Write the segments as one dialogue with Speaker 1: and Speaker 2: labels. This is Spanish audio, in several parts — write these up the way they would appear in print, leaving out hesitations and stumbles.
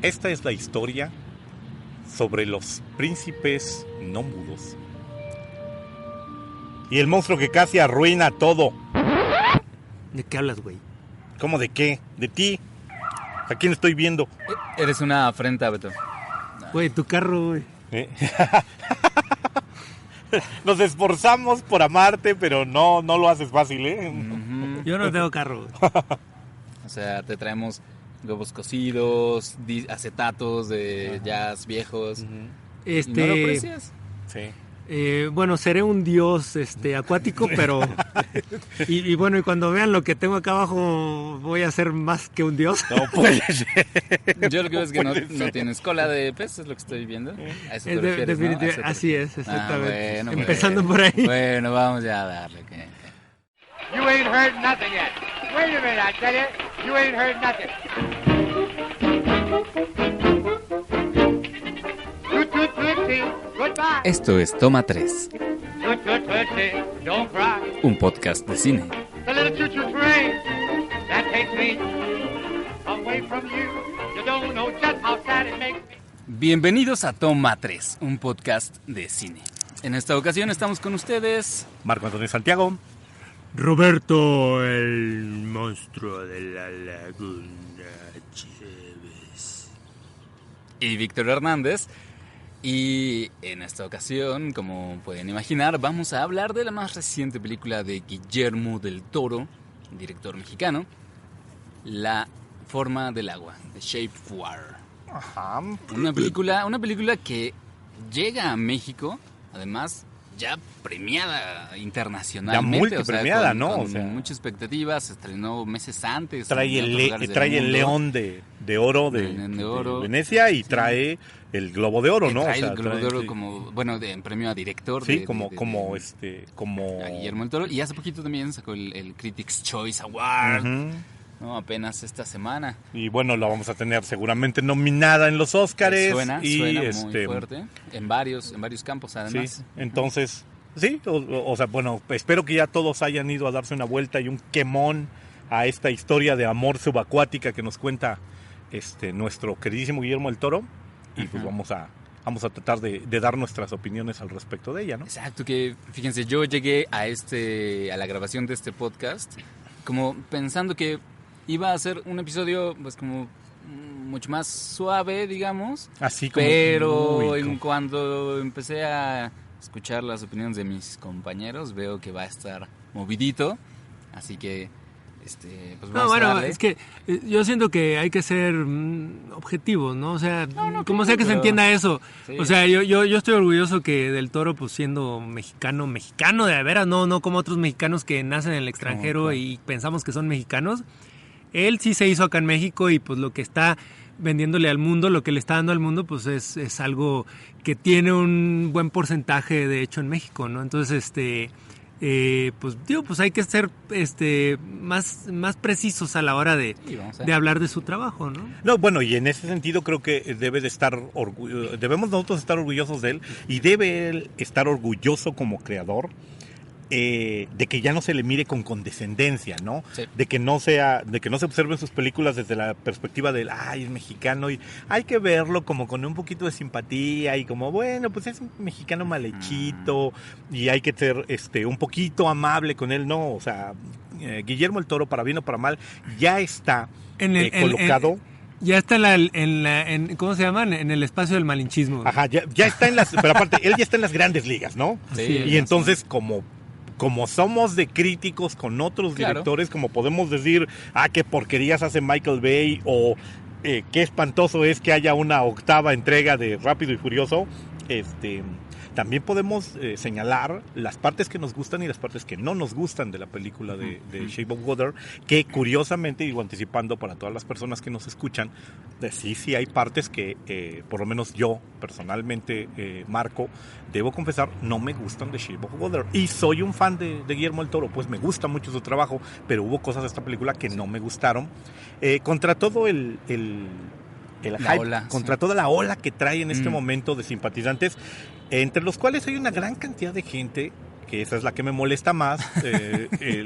Speaker 1: Esta es la historia sobre los príncipes no mudos. Y el monstruo que casi arruina todo.
Speaker 2: ¿De qué hablas, güey?
Speaker 1: ¿Cómo de qué? ¿De ti? ¿A quién estoy viendo?
Speaker 3: Eres una afrenta, Beto.
Speaker 2: Güey, tu carro, güey.
Speaker 1: Nos esforzamos por amarte, pero no lo haces fácil, ¿eh?
Speaker 3: Ujú.
Speaker 2: Yo no tengo carro, güey.
Speaker 3: O sea, te traemos huevos cocidos, acetatos de jazz viejos. ¿Y no lo aprecias?
Speaker 1: Sí.
Speaker 2: Bueno, seré un dios acuático, pero... Y bueno, y cuando vean lo que tengo acá abajo, voy a ser más que un dios.
Speaker 1: No puede ser.
Speaker 3: Yo lo que veo es que no tienes cola de pez, es lo que estoy viendo. A eso te refieres, ¿no? A eso
Speaker 2: Definitivamente,
Speaker 3: te
Speaker 2: así
Speaker 3: refieres.
Speaker 2: es, exactamente.
Speaker 3: Bueno,
Speaker 2: Empezando por ahí.
Speaker 3: Bueno, vamos ya a darle.
Speaker 4: You ain't heard nothing yet. Wait a minute, I tell you, you ain't heard nothing. Toot, toot, tootsie, goodbye.
Speaker 3: Esto es Toma 3,
Speaker 4: Toot, toot, tootsie, don't cry.
Speaker 3: un podcast de cine.
Speaker 4: The little choo-choo train that takes me away from you. You don't know just how sad it makes me.
Speaker 3: Bienvenidos a Toma 3, un podcast de cine. En esta ocasión estamos con ustedes.
Speaker 1: Marco Antonio Santiago.
Speaker 2: Roberto, el monstruo de la laguna Chévez.
Speaker 3: Y Víctor Hernández. Y en esta ocasión, como pueden imaginar, vamos a hablar de la más reciente película de Guillermo del Toro, director mexicano, La forma del agua, The Shape of Water.
Speaker 1: Ajá.
Speaker 3: Una película que llega a México, además ya premiada internacionalmente.
Speaker 1: Ya multipremiada, ¿no?
Speaker 3: Con
Speaker 1: O sea,
Speaker 3: muchas expectativas, se estrenó meses antes.
Speaker 1: Trae
Speaker 3: en otros lugares del
Speaker 1: el
Speaker 3: mundo.
Speaker 1: León de Oro de Venecia y trae el Globo de Oro, ¿no?
Speaker 3: Trae
Speaker 1: O sea,
Speaker 3: el Globo de Oro
Speaker 1: sí.
Speaker 3: como, bueno, en premio a director.
Speaker 1: Sí,
Speaker 3: de
Speaker 1: como
Speaker 3: a Guillermo del Toro. Y hace poquito también sacó el Critics' Choice Award,
Speaker 1: Ujú.
Speaker 3: ¿no? Apenas esta semana.
Speaker 1: Y bueno, la vamos a tener seguramente nominada en los Óscares.
Speaker 3: Suena
Speaker 1: y
Speaker 3: muy fuerte. En varios campos, además.
Speaker 1: Sí, entonces, sí, o sea, bueno, espero que ya todos hayan ido a darse una vuelta y un quemón a esta historia de amor subacuática que nos cuenta nuestro queridísimo Guillermo del Toro. Y pues vamos a tratar de dar nuestras opiniones al respecto de ella, ¿no?
Speaker 3: Exacto, que fíjense, yo llegué a la grabación de este podcast como pensando que iba a ser un episodio pues como mucho más suave, digamos,
Speaker 1: Así como
Speaker 3: pero cuando empecé a escuchar las opiniones de mis compañeros veo que va a estar movidito, así que pues
Speaker 2: No,
Speaker 3: vamos a
Speaker 2: bueno,
Speaker 3: darle.
Speaker 2: es que yo siento que hay que ser objetivos, ¿no? O sea, como sea que se
Speaker 3: pero-
Speaker 2: entienda eso.
Speaker 3: Sí.
Speaker 2: O sea, yo estoy orgulloso que Del Toro, pues siendo mexicano de veras, no como otros mexicanos que nacen en el extranjero
Speaker 3: Claro.
Speaker 2: y pensamos que son mexicanos. Él sí se hizo acá en México y pues lo que está vendiéndole al mundo, lo que le está dando al mundo, pues es algo que tiene un buen porcentaje de hecho en México, ¿no? Entonces, pues hay que ser más precisos a la hora de
Speaker 3: Sí, vamos a ver.
Speaker 2: de hablar de su trabajo, ¿no?
Speaker 1: No, bueno, y en ese sentido creo que debemos nosotros estar orgullosos de él y debe él estar orgulloso como creador de que ya no se le mire con condescendencia, ¿no?
Speaker 3: Sí.
Speaker 1: De que no se observen sus películas desde la perspectiva del ay, es mexicano y hay que verlo como con un poquito de simpatía y como bueno, pues es un mexicano malhechito y hay que ser un poquito amable con él, no, o sea, Guillermo el Toro, para bien o para mal, ya está colocado.
Speaker 2: Ya está en ¿cómo se llaman? En el espacio del malinchismo.
Speaker 1: Ajá, ya está en las, pero aparte, él ya está en las grandes ligas, ¿no?
Speaker 3: Sí,
Speaker 1: Y entonces, como somos de críticos con otros
Speaker 3: Claro.
Speaker 1: directores, como podemos decir, qué porquerías hace Michael Bay, o qué espantoso es que haya una octava entrega de Rápido y Furioso, también podemos señalar las partes que nos gustan y las partes que no nos gustan de la película de Shape of Water, que curiosamente, digo, anticipando para todas las personas que nos escuchan, sí hay partes que, por lo menos yo, personalmente, Marco, debo confesar, no me gustan de Shape of Water. Y soy un fan de Guillermo del Toro, pues me gusta mucho su trabajo, pero hubo cosas de esta película que no me gustaron. Contra todo el hype,
Speaker 3: ola,
Speaker 1: contra
Speaker 3: sí.
Speaker 1: toda la ola que trae en este momento de simpatizantes, entre los cuales hay una gran cantidad de gente que esa es la que me molesta más,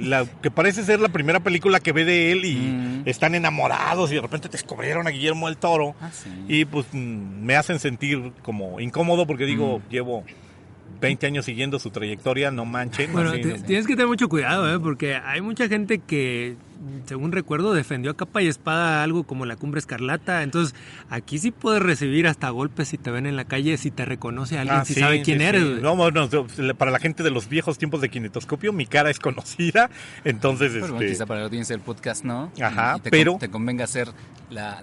Speaker 1: la que parece ser la primera película que ve de él y están enamorados y de repente descubrieron a Guillermo del Toro
Speaker 3: Sí.
Speaker 1: y pues me hacen sentir como incómodo porque digo, llevo 20 años siguiendo su trayectoria, no manchen.
Speaker 2: Bueno,
Speaker 1: así, no.
Speaker 2: tienes que tener mucho cuidado, porque hay mucha gente que, según recuerdo, defendió a capa y espada algo como La Cumbre Escarlata. Entonces, aquí sí puedes recibir hasta golpes si te ven en la calle, si te reconoce alguien, si
Speaker 1: Sí,
Speaker 2: sabe quién
Speaker 1: sí,
Speaker 2: eres.
Speaker 1: sí.
Speaker 2: güey.
Speaker 1: No, bueno, para la gente de los viejos tiempos de Kinetoscopio, mi cara es conocida, entonces
Speaker 3: Pero bueno, quizá para la audiencia del podcast no.
Speaker 1: Ajá,
Speaker 3: Y te
Speaker 1: pero-
Speaker 3: te convenga ser la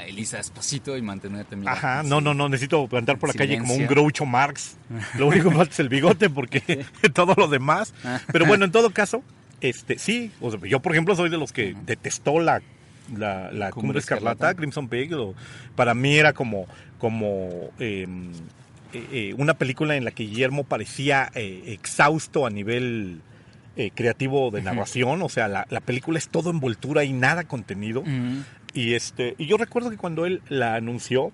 Speaker 3: Elisa Esposito y mantenerte mira,
Speaker 1: Ajá,
Speaker 3: así.
Speaker 1: no, necesito andar por la calle como un
Speaker 3: Silencio.
Speaker 1: Groucho Marx. Lo único que me falta es el bigote porque todo lo demás. Pero bueno, en todo caso, sí, o sea, yo por ejemplo soy de los que detestó la Cumbre Escarlata, Crimson Peak. Para mí era como una película en la que Guillermo parecía exhausto a nivel creativo de narración. O sea, la película es todo envoltura y nada contenido.
Speaker 3: Ujú.
Speaker 1: Y yo recuerdo que cuando él la anunció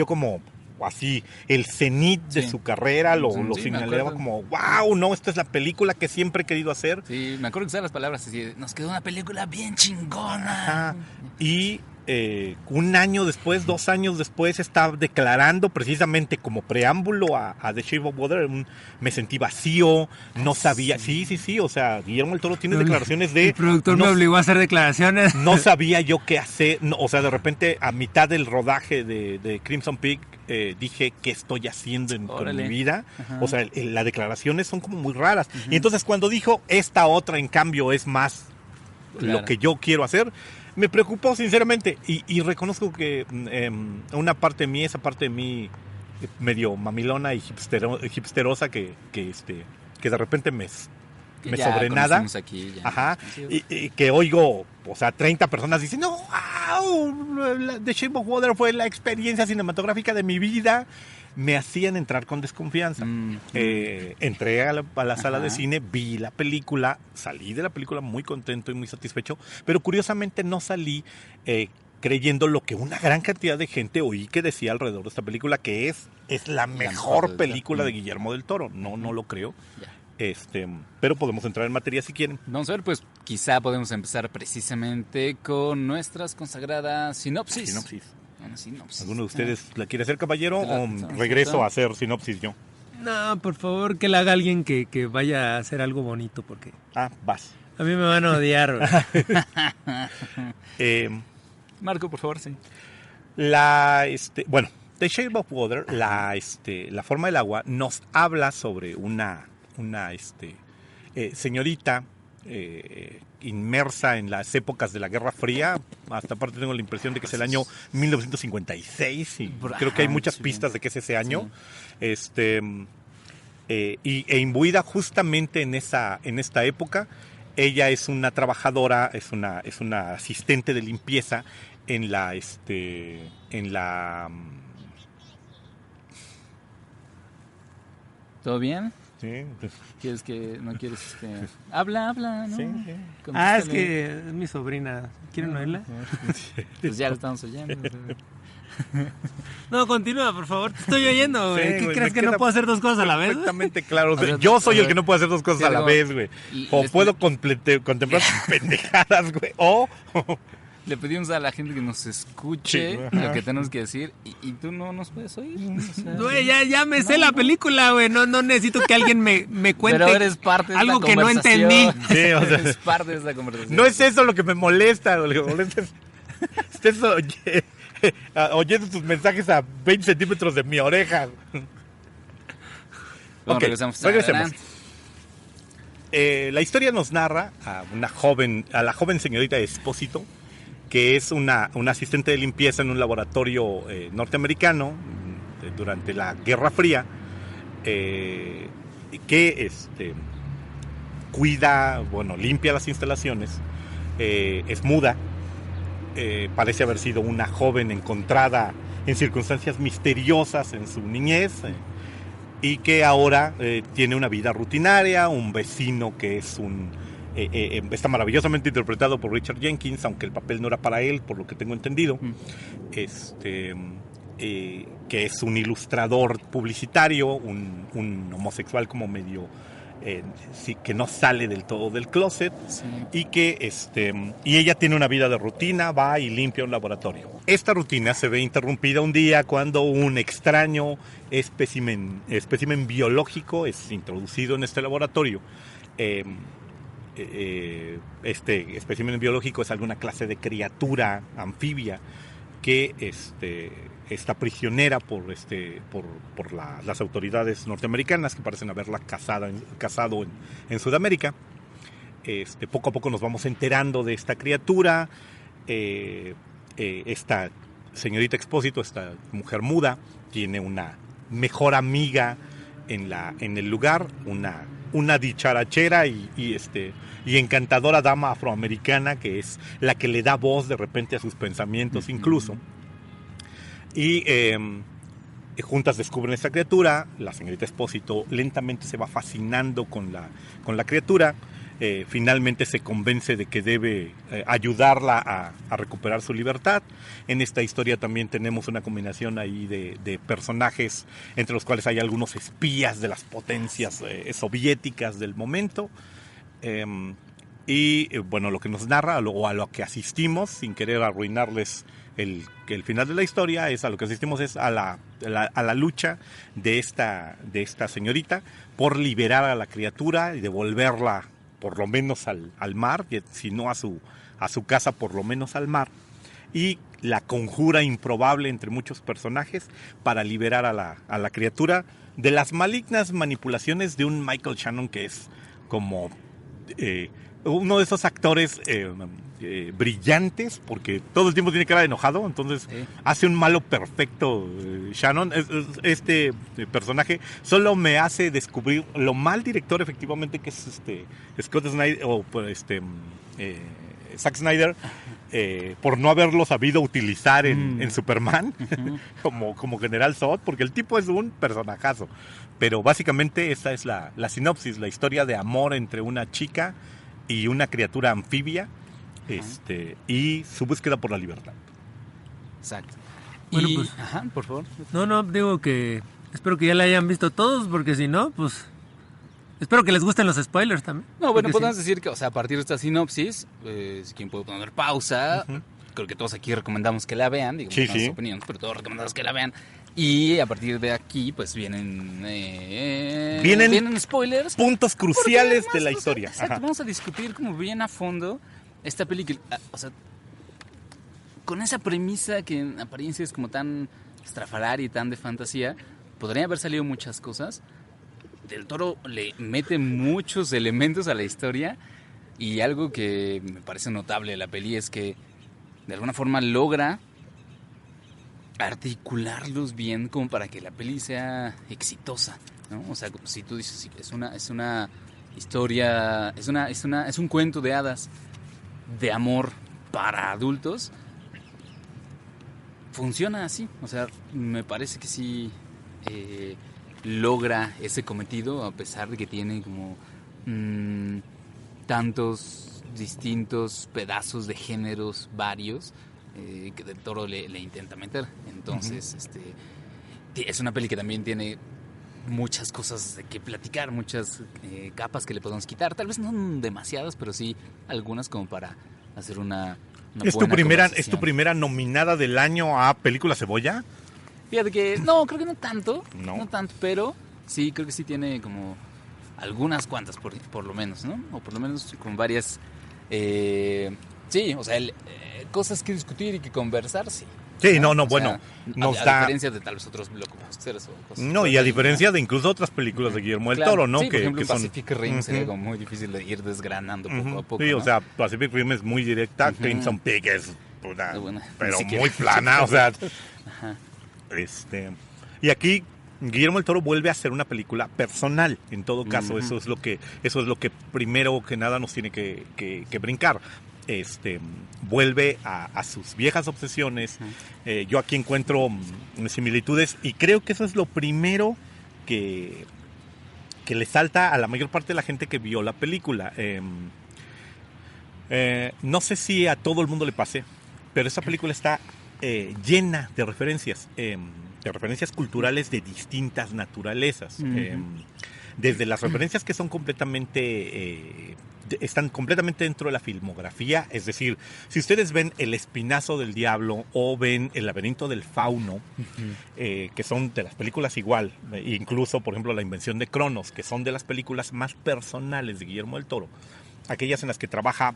Speaker 1: como así, el cenit de
Speaker 3: Sí.
Speaker 1: su carrera, lo
Speaker 3: Sí, me
Speaker 1: señalaba
Speaker 3: acuerdo.
Speaker 1: como, wow, no, esta es la película que siempre he querido hacer.
Speaker 3: Sí, me acuerdo que usaban las palabras así, de, nos quedó una película bien chingona.
Speaker 1: Ajá. Y un año después, 2 años después, está declarando precisamente como preámbulo a The Shape of Water, me sentí vacío, no sabía, sí, o sea, Guillermo del Toro tiene declaraciones de...
Speaker 2: El productor me
Speaker 1: no-
Speaker 2: obligó a hacer declaraciones.
Speaker 1: No sabía yo qué hacer, o sea, de repente a mitad del rodaje de Crimson Peak dije, ¿qué estoy haciendo con
Speaker 3: Órale.
Speaker 1: mi vida?
Speaker 3: Ajá.
Speaker 1: O sea, las declaraciones son como muy raras. Y entonces cuando dijo, esta otra en cambio es más
Speaker 3: Claro.
Speaker 1: lo que yo quiero hacer, me preocupó sinceramente. Y reconozco que una parte de mí, esa parte de mí medio mamilona y hipsterosa que de repente me
Speaker 3: Ya
Speaker 1: sobrenada.
Speaker 3: conocimos aquí, ya.
Speaker 1: Ajá,
Speaker 3: Sí.
Speaker 1: y que oigo, o sea, 30 personas dicen, no, wow, The Shape of Water fue la experiencia cinematográfica de mi vida, me hacían entrar con desconfianza. Entré a la sala de cine, vi la película, salí de la película muy contento y muy satisfecho, pero curiosamente no salí creyendo lo que una gran cantidad de gente oí que decía alrededor de esta película, que es la
Speaker 3: mejor
Speaker 1: mejor
Speaker 3: del
Speaker 1: película
Speaker 3: Toro.
Speaker 1: de Guillermo del Toro. No lo creo.
Speaker 3: Ya.
Speaker 1: Pero podemos entrar en materia si quieren.
Speaker 3: Vamos a ver, pues quizá podemos empezar precisamente con nuestras consagradas sinopsis.
Speaker 1: Sinopsis.
Speaker 3: Una sinopsis.
Speaker 1: ¿Alguno de ustedes la quiere hacer, caballero? ¿O
Speaker 3: Sí.
Speaker 1: regreso a hacer sinopsis yo?
Speaker 2: No, por favor, que la haga alguien que vaya a hacer algo bonito, porque
Speaker 1: Vas.
Speaker 2: a mí me van a odiar. güey.
Speaker 3: Marco, por favor, sí.
Speaker 1: Bueno, The Shape of Water, la forma del agua, nos habla sobre una señorita inmersa en las épocas de la Guerra Fría. Hasta aparte tengo la impresión de que es el año 1956 y creo que hay muchas
Speaker 3: sí.
Speaker 1: pistas de que es ese año. E imbuida justamente en esta época. Ella es una trabajadora, es una asistente de limpieza en la
Speaker 3: ¿Todo bien?
Speaker 1: sí,
Speaker 3: ¿Quieres que no quieres habla, ¿no?
Speaker 1: sí.
Speaker 2: Es
Speaker 3: Contéstale.
Speaker 2: que es mi sobrina. ¿Quieren oírla?
Speaker 3: Pues ya lo estamos oyendo.
Speaker 2: No, continúa, por favor. Te estoy oyendo, güey.
Speaker 1: Sí,
Speaker 2: ¿Qué
Speaker 1: güey,
Speaker 2: crees
Speaker 1: me
Speaker 2: que no
Speaker 1: queda
Speaker 2: puedo hacer dos cosas a la vez? güey?
Speaker 1: Perfectamente claro.
Speaker 3: O sea,
Speaker 1: Yo soy
Speaker 3: o
Speaker 1: el
Speaker 3: sea,
Speaker 1: que no puede hacer dos cosas
Speaker 3: sí,
Speaker 1: a la
Speaker 3: algo-
Speaker 1: vez, güey. O
Speaker 3: les-
Speaker 1: puedo contemplar sus pendejadas, güey. O
Speaker 3: Le pedimos a la gente que nos escuche
Speaker 1: Sí,
Speaker 3: lo
Speaker 1: ajá.
Speaker 3: que tenemos que decir y tú no nos puedes oír. O sea,
Speaker 2: Güey, ya me sé la película, güey. No necesito que alguien me cuente
Speaker 3: pero eres parte de
Speaker 2: algo
Speaker 3: esta
Speaker 2: que no
Speaker 3: conversación.
Speaker 2: entendí.
Speaker 1: Sí, o sea,
Speaker 3: Eres parte de esta conversación.
Speaker 1: no es eso lo que me molesta. Lo que me molesta es estés oyendo tus mensajes a 20 centímetros de mi oreja.
Speaker 3: Bueno,
Speaker 1: Ok,
Speaker 3: regresemos.
Speaker 1: regresemos. La historia nos narra a la joven señorita Espósito, que es una asistente de limpieza en un laboratorio norteamericano durante la Guerra Fría, que cuida, limpia las instalaciones, es muda, parece haber sido una joven encontrada en circunstancias misteriosas en su niñez, y que ahora tiene una vida rutinaria, un vecino que es está maravillosamente interpretado por Richard Jenkins, aunque el papel no era para él, por lo que tengo entendido. que es un ilustrador publicitario, un homosexual como medio... sí, que no sale del todo del closet,
Speaker 3: Sí.
Speaker 1: y ella tiene una vida de rutina, va y limpia un laboratorio. Esta rutina se ve interrumpida un día cuando un extraño espécimen biológico es introducido en este laboratorio. Este espécimen biológico es alguna clase de criatura anfibia que está prisionera por las autoridades norteamericanas, que parecen haberla cazado en Sudamérica. Poco a poco nos vamos enterando de esta criatura. Esta señorita Expósito, esta mujer muda, tiene una mejor amiga en el lugar, una dicharachera y encantadora dama afroamericana, que es la que le da voz de repente a sus pensamientos incluso. Y juntas descubren esta criatura. La señorita Expósito lentamente se va fascinando con la criatura. Finalmente se convence de que debe ayudarla a recuperar su libertad. En esta historia también tenemos una combinación ahí de personajes, entre los cuales hay algunos espías de las potencias soviéticas del momento. Bueno, lo que nos narra, o a lo que asistimos, sin querer arruinarles el final de la historia, es a la lucha de esta señorita por liberar a la criatura y devolverla por lo menos al mar, si no a su casa, por lo menos al mar, y la conjura improbable entre muchos personajes para liberar a la criatura de las malignas manipulaciones de un Michael Shannon, que es como uno de esos actores brillantes, porque todo el tiempo tiene cara de enojado, entonces hace un malo perfecto. Shannon, este personaje solo me hace descubrir lo mal director efectivamente que es Scott Snyder, o Zack Snyder, por no haberlo sabido utilizar en Superman como General Zod, porque el tipo es un personajazo. Pero básicamente esta es la sinopsis, la historia de amor entre una chica y una criatura anfibia, y su búsqueda por la libertad.
Speaker 3: Exacto.
Speaker 2: Bueno, pues,
Speaker 3: por favor.
Speaker 2: No, digo que espero que ya la hayan visto todos, porque si no, pues espero que les gusten los spoilers también.
Speaker 3: No, bueno,
Speaker 2: Porque
Speaker 3: podemos decir que, o sea, a partir de esta sinopsis, si quien puede poner pausa, creo que todos aquí recomendamos que la vean, digamos,
Speaker 1: Sí,
Speaker 3: nuestras opiniones, pero todos recomendamos que la vean. Y a partir de aquí, pues vienen spoilers.
Speaker 1: Puntos cruciales
Speaker 3: Además,
Speaker 1: de la
Speaker 3: o sea,
Speaker 1: historia.
Speaker 3: Exacto, vamos a discutir como bien a fondo esta película. O sea, con esa premisa que en apariencia es como tan estrafalaria y tan de fantasía, podrían haber salido muchas cosas. Del Toro le mete muchos elementos a la historia, y algo que me parece notable de la peli es que de alguna forma logra articularlos bien como para que la peli sea exitosa, ¿no? O sea, si tú dices, es una historia, es un cuento de hadas de amor para adultos, funciona así. O sea, me parece que sí logra ese cometido, a pesar de que tiene como tantos distintos pedazos de géneros varios que Del Toro le intenta meter. Entonces, es una peli que también tiene muchas cosas de que platicar, muchas capas que le podemos quitar. Tal vez no demasiadas, pero sí algunas como para hacer una
Speaker 1: ¿Es
Speaker 3: buena
Speaker 1: ¿Es tu primera nominada del año a Película Cebolla?
Speaker 3: Fíjate que, no, creo que no tanto,
Speaker 1: No.
Speaker 3: no tanto, pero sí, creo que sí tiene como algunas cuantas, por lo menos, ¿no? O por lo menos con varias, sí, o sea, cosas que discutir y que conversar, sí.
Speaker 1: Sí,
Speaker 3: ¿no?
Speaker 1: no,
Speaker 3: O
Speaker 1: bueno,
Speaker 3: sea,
Speaker 1: nos
Speaker 3: a
Speaker 1: da...
Speaker 3: diferencia de tal vez otros blockbusters o cosas.
Speaker 1: No, y a diferencia de incluso otras películas de Guillermo del
Speaker 3: Claro,
Speaker 1: Toro, ¿no?
Speaker 3: sí, por ejemplo,
Speaker 1: que son...
Speaker 3: Pacific Rim sería como muy difícil de ir desgranando poco a poco,
Speaker 1: Sí,
Speaker 3: ¿no?
Speaker 1: o sea, Pacific Rim es muy directa, Crimson Peak es una...
Speaker 3: Bueno,
Speaker 1: pero
Speaker 3: ni siquiera.
Speaker 1: muy plana, o sea...
Speaker 3: Ajá.
Speaker 1: Y aquí Guillermo del Toro vuelve a hacer una película personal, en todo caso. Eso es lo que primero que nada nos tiene que brincar. Vuelve a sus viejas obsesiones. Yo aquí encuentro similitudes, y creo que eso es lo primero que le salta a la mayor parte de la gente que vio la película. No sé si a todo el mundo le pase, pero esta película está llena de referencias culturales de distintas naturalezas. Desde las referencias que son están completamente dentro de la filmografía, es decir, si ustedes ven El Espinazo del Diablo o ven El Laberinto del Fauno, que son de las películas igual, incluso por ejemplo La Invención de Cronos, que son de las películas más personales de Guillermo del Toro, aquellas en las que trabaja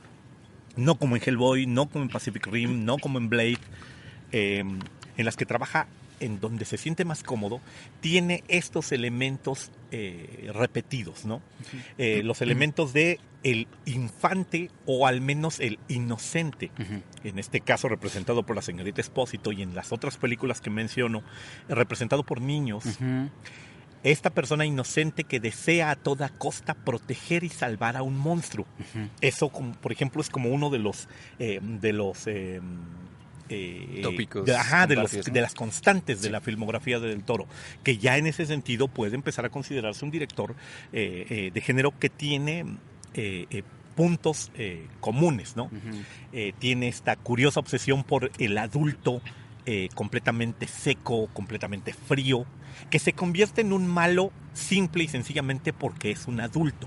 Speaker 1: no como en Hellboy, no como en Pacific Rim, no como en Blade, en las que trabaja en donde se siente más cómodo, tiene estos elementos repetidos, ¿no? Los elementos de el infante o al menos el inocente, en este caso representado por la señorita Espósito y en las otras películas que menciono, representado por niños. Esta persona inocente que desea a toda costa proteger y salvar a un monstruo. Eso, por ejemplo, es como uno de los
Speaker 3: tópicos
Speaker 1: de las constantes de la filmografía de Del Toro, que ya en ese sentido puede empezar a considerarse un director de género que tiene puntos comunes, ¿no? Tiene esta curiosa obsesión por el adulto completamente seco, completamente frío, que se convierte en un malo simple y sencillamente porque es un adulto.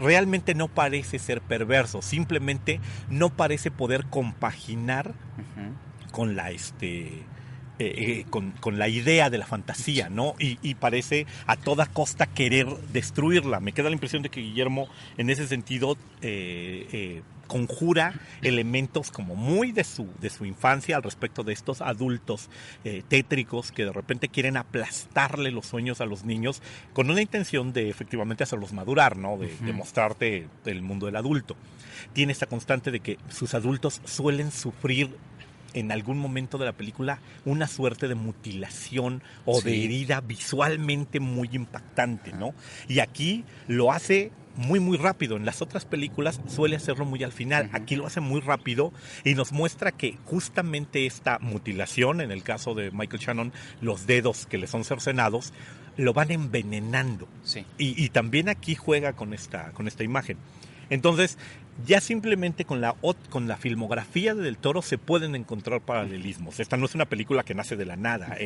Speaker 1: Realmente no parece ser perverso, simplemente no parece poder compaginar con la con la idea de la fantasía, ¿no? Y parece a toda costa querer destruirla. Me queda la impresión de que Guillermo en ese sentido conjura elementos como muy de su infancia al respecto de estos adultos tétricos que de repente quieren aplastarle los sueños a los niños con una intención de efectivamente hacerlos madurar, ¿no? De mostrarte el mundo del adulto. Tiene esta constante de que sus adultos suelen sufrir en algún momento de la película una suerte de mutilación o de herida visualmente muy impactante, ¿no? Y aquí lo hace muy muy rápido. En las otras películas suele hacerlo muy al final. Aquí lo hace muy rápido y nos muestra que justamente esta mutilación, en el caso de Michael Shannon, los dedos que le son cercenados, lo van envenenando. Y también aquí juega con esta imagen. Entonces, ya simplemente con la filmografía de Del Toro se pueden encontrar paralelismos. Esta no es una película que nace de la nada.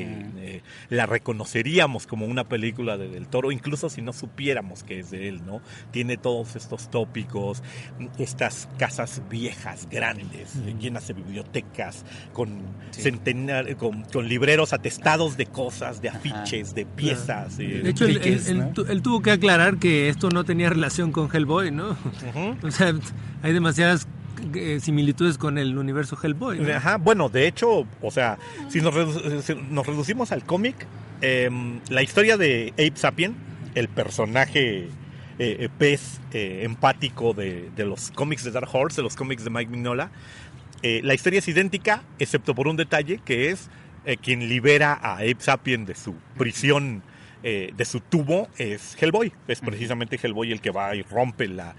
Speaker 1: La reconoceríamos como una película de Del Toro, incluso si no supiéramos que es de él, ¿no? Tiene todos estos tópicos, estas casas viejas, grandes, llenas de bibliotecas, con libreros atestados de cosas, de afiches, de piezas.
Speaker 2: De hecho, él tuvo que aclarar que esto no tenía relación con Hellboy, ¿no? O sea, hay demasiadas similitudes con el universo Hellboy, ¿no?
Speaker 1: Bueno, de hecho, o sea, si nos reducimos al cómic, la historia de Abe Sapien, el personaje pez empático de los cómics de Dark Horse, de los cómics de Mike Mignola, la historia es idéntica, excepto por un detalle, que es quien libera a Abe Sapien de su prisión, de su tubo, es Hellboy. Es precisamente Hellboy el que va y rompe la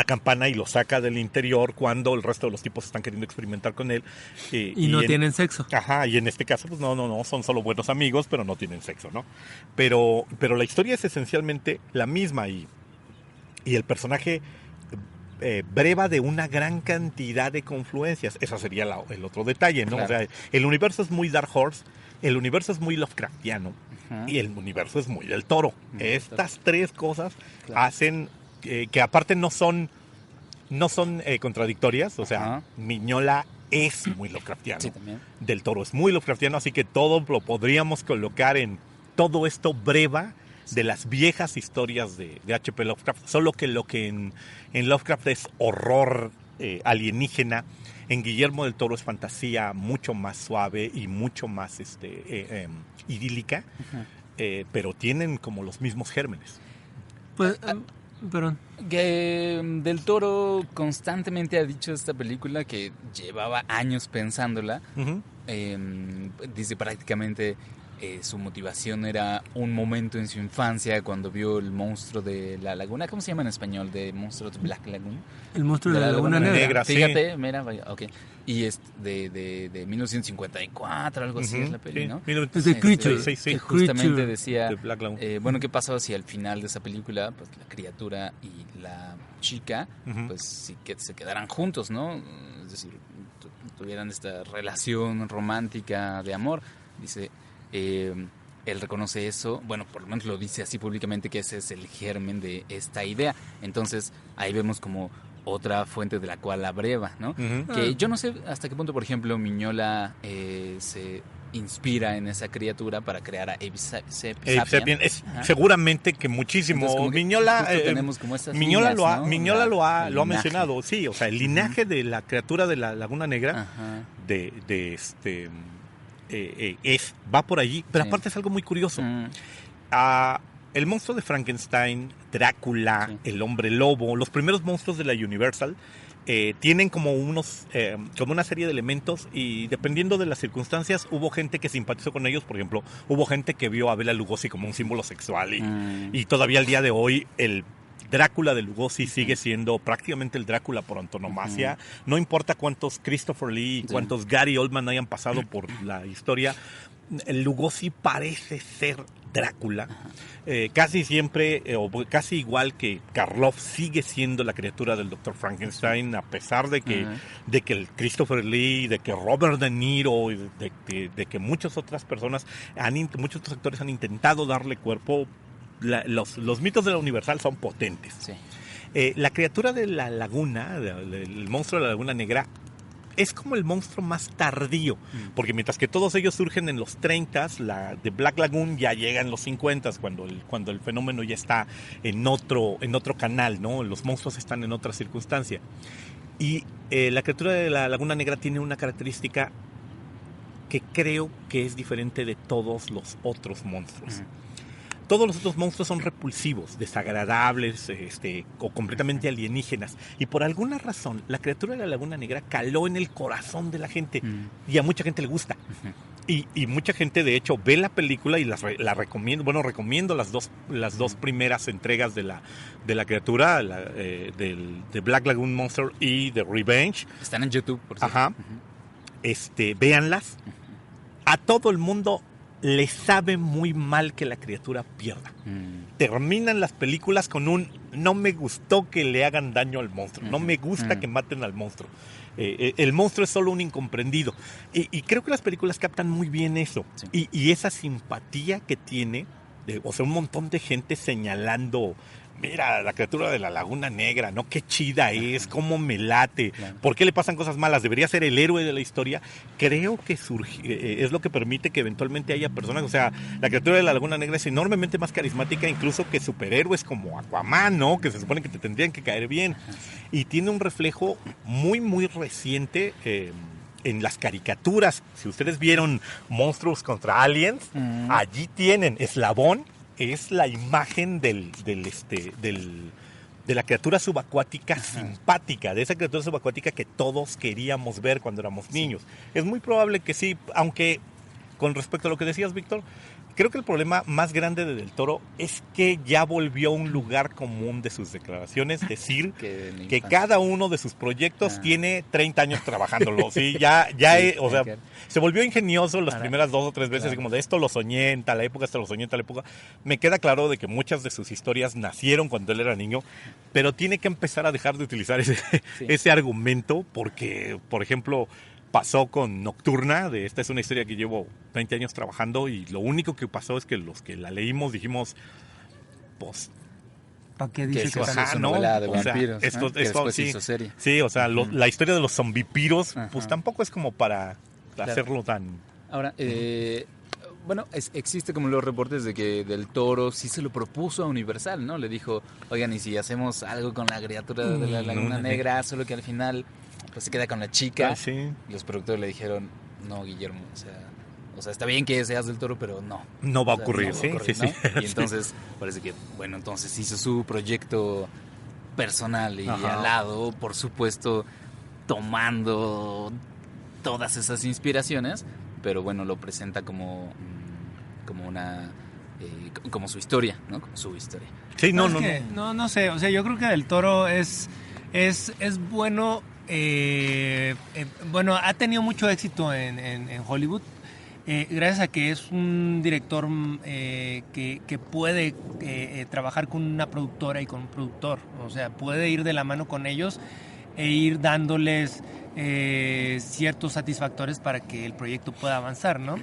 Speaker 1: campana y lo saca del interior cuando el resto de los tipos están queriendo experimentar con él.
Speaker 2: Y no tienen sexo.
Speaker 1: Y en este caso, pues no, son solo buenos amigos, pero no tienen sexo, ¿no? Pero la historia es esencialmente la misma y el personaje breva de una gran cantidad de confluencias. Eso sería el otro detalle, ¿no? Claro. O sea, el universo es muy Dark Horse, el universo es muy Lovecraftiano y el universo es muy Del Toro. Estas tres cosas hacen que aparte no son contradictorias. O sea, Mignola es muy Lovecraftiano.
Speaker 3: Sí, también.
Speaker 1: Del Toro es muy Lovecraftiano, así que todo lo podríamos colocar en todo esto breva de las viejas historias de H.P. Lovecraft, solo que lo que en Lovecraft es horror alienígena, en Guillermo del Toro es fantasía mucho más suave y mucho más idílica, pero tienen como los mismos gérmenes.
Speaker 2: Pues, perdón.
Speaker 3: Que Del Toro constantemente ha dicho de esta película que llevaba años pensándola. Dice prácticamente su motivación era un momento en su infancia cuando vio el monstruo de la laguna. ¿Cómo se llama en español? De monstruo de Black Lagoon.
Speaker 2: El monstruo de la laguna negra.
Speaker 3: Fíjate,
Speaker 1: sí.
Speaker 3: Mira, ok. Y es de 1954, algo así es la peli, ¿no?
Speaker 2: Es de Creature.
Speaker 1: Sí.
Speaker 3: Justamente decía,
Speaker 1: de Black Lagoon.
Speaker 3: bueno, ¿qué pasó si al final de esa película, pues la criatura y la chica, pues sí que se quedaran juntos, ¿no? Es decir, tuvieran esta relación romántica de amor. Dice, él reconoce eso, bueno, por lo menos lo dice así públicamente, que ese es el germen de esta idea. Entonces, ahí vemos como otra fuente de la cual abreva, ¿no?
Speaker 1: Ujú.
Speaker 3: Que yo no sé hasta qué punto, por ejemplo, Miñola se inspira en esa criatura para crear a Abe Sapien. Ajá.
Speaker 1: Seguramente que muchísimo.
Speaker 3: Entonces, como que
Speaker 1: Miñola,
Speaker 3: justo tenemos como esas
Speaker 1: Miñola
Speaker 3: líneas,
Speaker 1: lo ha,
Speaker 3: ¿no?
Speaker 1: Miñola
Speaker 3: El
Speaker 1: lo ha
Speaker 3: linaje.
Speaker 1: mencionado, sí, o sea, el linaje de la criatura de la Laguna Negra
Speaker 3: Ajá.
Speaker 1: va por allí, pero
Speaker 3: Sí.
Speaker 1: aparte es algo muy curioso.
Speaker 3: Mm,
Speaker 1: El monstruo de Frankenstein, Drácula,
Speaker 3: Sí.
Speaker 1: el hombre lobo, los primeros monstruos de la Universal tienen como como una serie de elementos, y dependiendo de las circunstancias hubo gente que simpatizó con ellos. Por ejemplo, hubo gente que vio a Bela Lugosi como un símbolo sexual y todavía al día de hoy el Drácula de Lugosi sigue siendo prácticamente el Drácula por antonomasia. No importa cuántos Christopher Lee y
Speaker 3: Sí.
Speaker 1: cuántos Gary Oldman hayan pasado por la historia, el Lugosi parece ser Drácula. Casi siempre, o casi igual que Karloff, sigue siendo la criatura del Dr. Frankenstein, a pesar de que,
Speaker 3: Ajá.
Speaker 1: de que el Christopher Lee, de que Robert De Niro, y de que muchas otras personas, muchos otros actores han intentado darle cuerpo. Los mitos de la Universal son potentes.
Speaker 3: Sí.
Speaker 1: La criatura de la laguna, el monstruo de la Laguna Negra, es como el monstruo más tardío, porque mientras que todos ellos surgen en los 30s, la de Black Lagoon ya llega en los 50s, cuando el fenómeno ya está en otro canal, ¿no? Los monstruos están en otra circunstancia. Y la criatura de la Laguna Negra tiene una característica que creo que es diferente de todos los otros monstruos. Todos los otros monstruos son repulsivos, desagradables, o completamente alienígenas. Y por alguna razón, la criatura de la Laguna Negra caló en el corazón de la gente. Y a mucha gente le gusta. Y mucha gente, de hecho, ve la película y la recomiendo. Bueno, recomiendo las dos primeras entregas de la criatura, de Black Lagoon Monster y de Revenge.
Speaker 3: Están en YouTube, por cierto.
Speaker 1: Ajá. Véanlas. A todo el mundo le sabe muy mal que la criatura pierda. Terminan las películas con un no me gustó que le hagan daño al monstruo, no me gusta que maten al monstruo. El monstruo es solo un incomprendido. Y creo que las películas captan muy bien eso.
Speaker 3: Sí.
Speaker 1: Y esa simpatía que tiene, o sea, un montón de gente señalando, mira, la criatura de la Laguna Negra, ¿no? Qué chida es, cómo me late,
Speaker 3: Claro.
Speaker 1: ¿por qué le pasan cosas malas? Debería ser el héroe de la historia. Creo que es lo que permite que eventualmente haya personas, o sea, la criatura de la Laguna Negra es enormemente más carismática incluso que superhéroes como Aquaman, ¿no? Que se supone que te tendrían que caer bien. Y tiene un reflejo muy, muy reciente en las caricaturas. Si ustedes vieron Monstruos contra Aliens, allí tienen Eslabón. Es la imagen de la criatura subacuática simpática, de esa criatura subacuática que todos queríamos ver cuando éramos niños. Es muy probable que sí, aunque con respecto a lo que decías, Víctor, creo que el problema más grande de Del Toro es que ya volvió a un lugar común de sus declaraciones decir que cada uno de sus proyectos tiene 30 años trabajándolo. Sí, o sea, se volvió ingenioso las primeras 2 o 3 veces,
Speaker 3: Claro.
Speaker 1: como de esto lo soñé en tal época, esto lo soñé en tal época. Me queda claro de que muchas de sus historias nacieron cuando él era niño, pero tiene que empezar a dejar de utilizar ese argumento, porque, por ejemplo, pasó con Nocturna. Esta es una historia que llevo 20 años trabajando, y lo único que pasó es que los que la leímos dijimos, pues,
Speaker 2: ¿Para qué
Speaker 3: Que
Speaker 2: dice
Speaker 3: es
Speaker 2: que
Speaker 3: su
Speaker 2: sale?
Speaker 3: novela de
Speaker 1: o sea,
Speaker 3: vampiros,
Speaker 1: esto,
Speaker 3: ¿no? Que
Speaker 1: esto
Speaker 3: después
Speaker 1: sí,
Speaker 3: hizo serie.
Speaker 1: sí, o sea, la historia de los zombipiros, pues
Speaker 3: Ajá.
Speaker 1: tampoco es como para
Speaker 3: Claro.
Speaker 1: hacerlo tan...
Speaker 3: Ahora, bueno, existe como los reportes de que Del Toro sí se lo propuso a Universal, ¿no? Le dijo, oigan, ¿y si hacemos algo con la criatura de la Laguna Negra? Solo que al final pues se queda con la chica.
Speaker 1: Ah, sí.
Speaker 3: Y los productores le dijeron, no, Guillermo, o sea, está bien que seas Del Toro, pero no.
Speaker 1: No va a
Speaker 3: O sea,
Speaker 1: ocurrir,
Speaker 3: no va a
Speaker 1: sí,
Speaker 3: ocurrir,
Speaker 1: sí,
Speaker 3: ¿no?
Speaker 1: sí.
Speaker 3: Y entonces parece que, bueno, entonces hizo su proyecto personal y
Speaker 1: Ajá.
Speaker 3: al lado, por supuesto, tomando todas esas inspiraciones, pero bueno, lo presenta como una... como su historia, ¿no? Como su historia.
Speaker 1: Sí, no, no,
Speaker 2: Es que,
Speaker 1: no.
Speaker 2: no sé, o sea, yo creo que Del Toro es bueno, bueno, ha tenido mucho éxito en Hollywood, gracias a que es un director que puede trabajar con una productora y con un productor, o sea, puede ir de la mano con ellos e ir dándoles ciertos satisfactores para que el proyecto pueda avanzar, ¿no?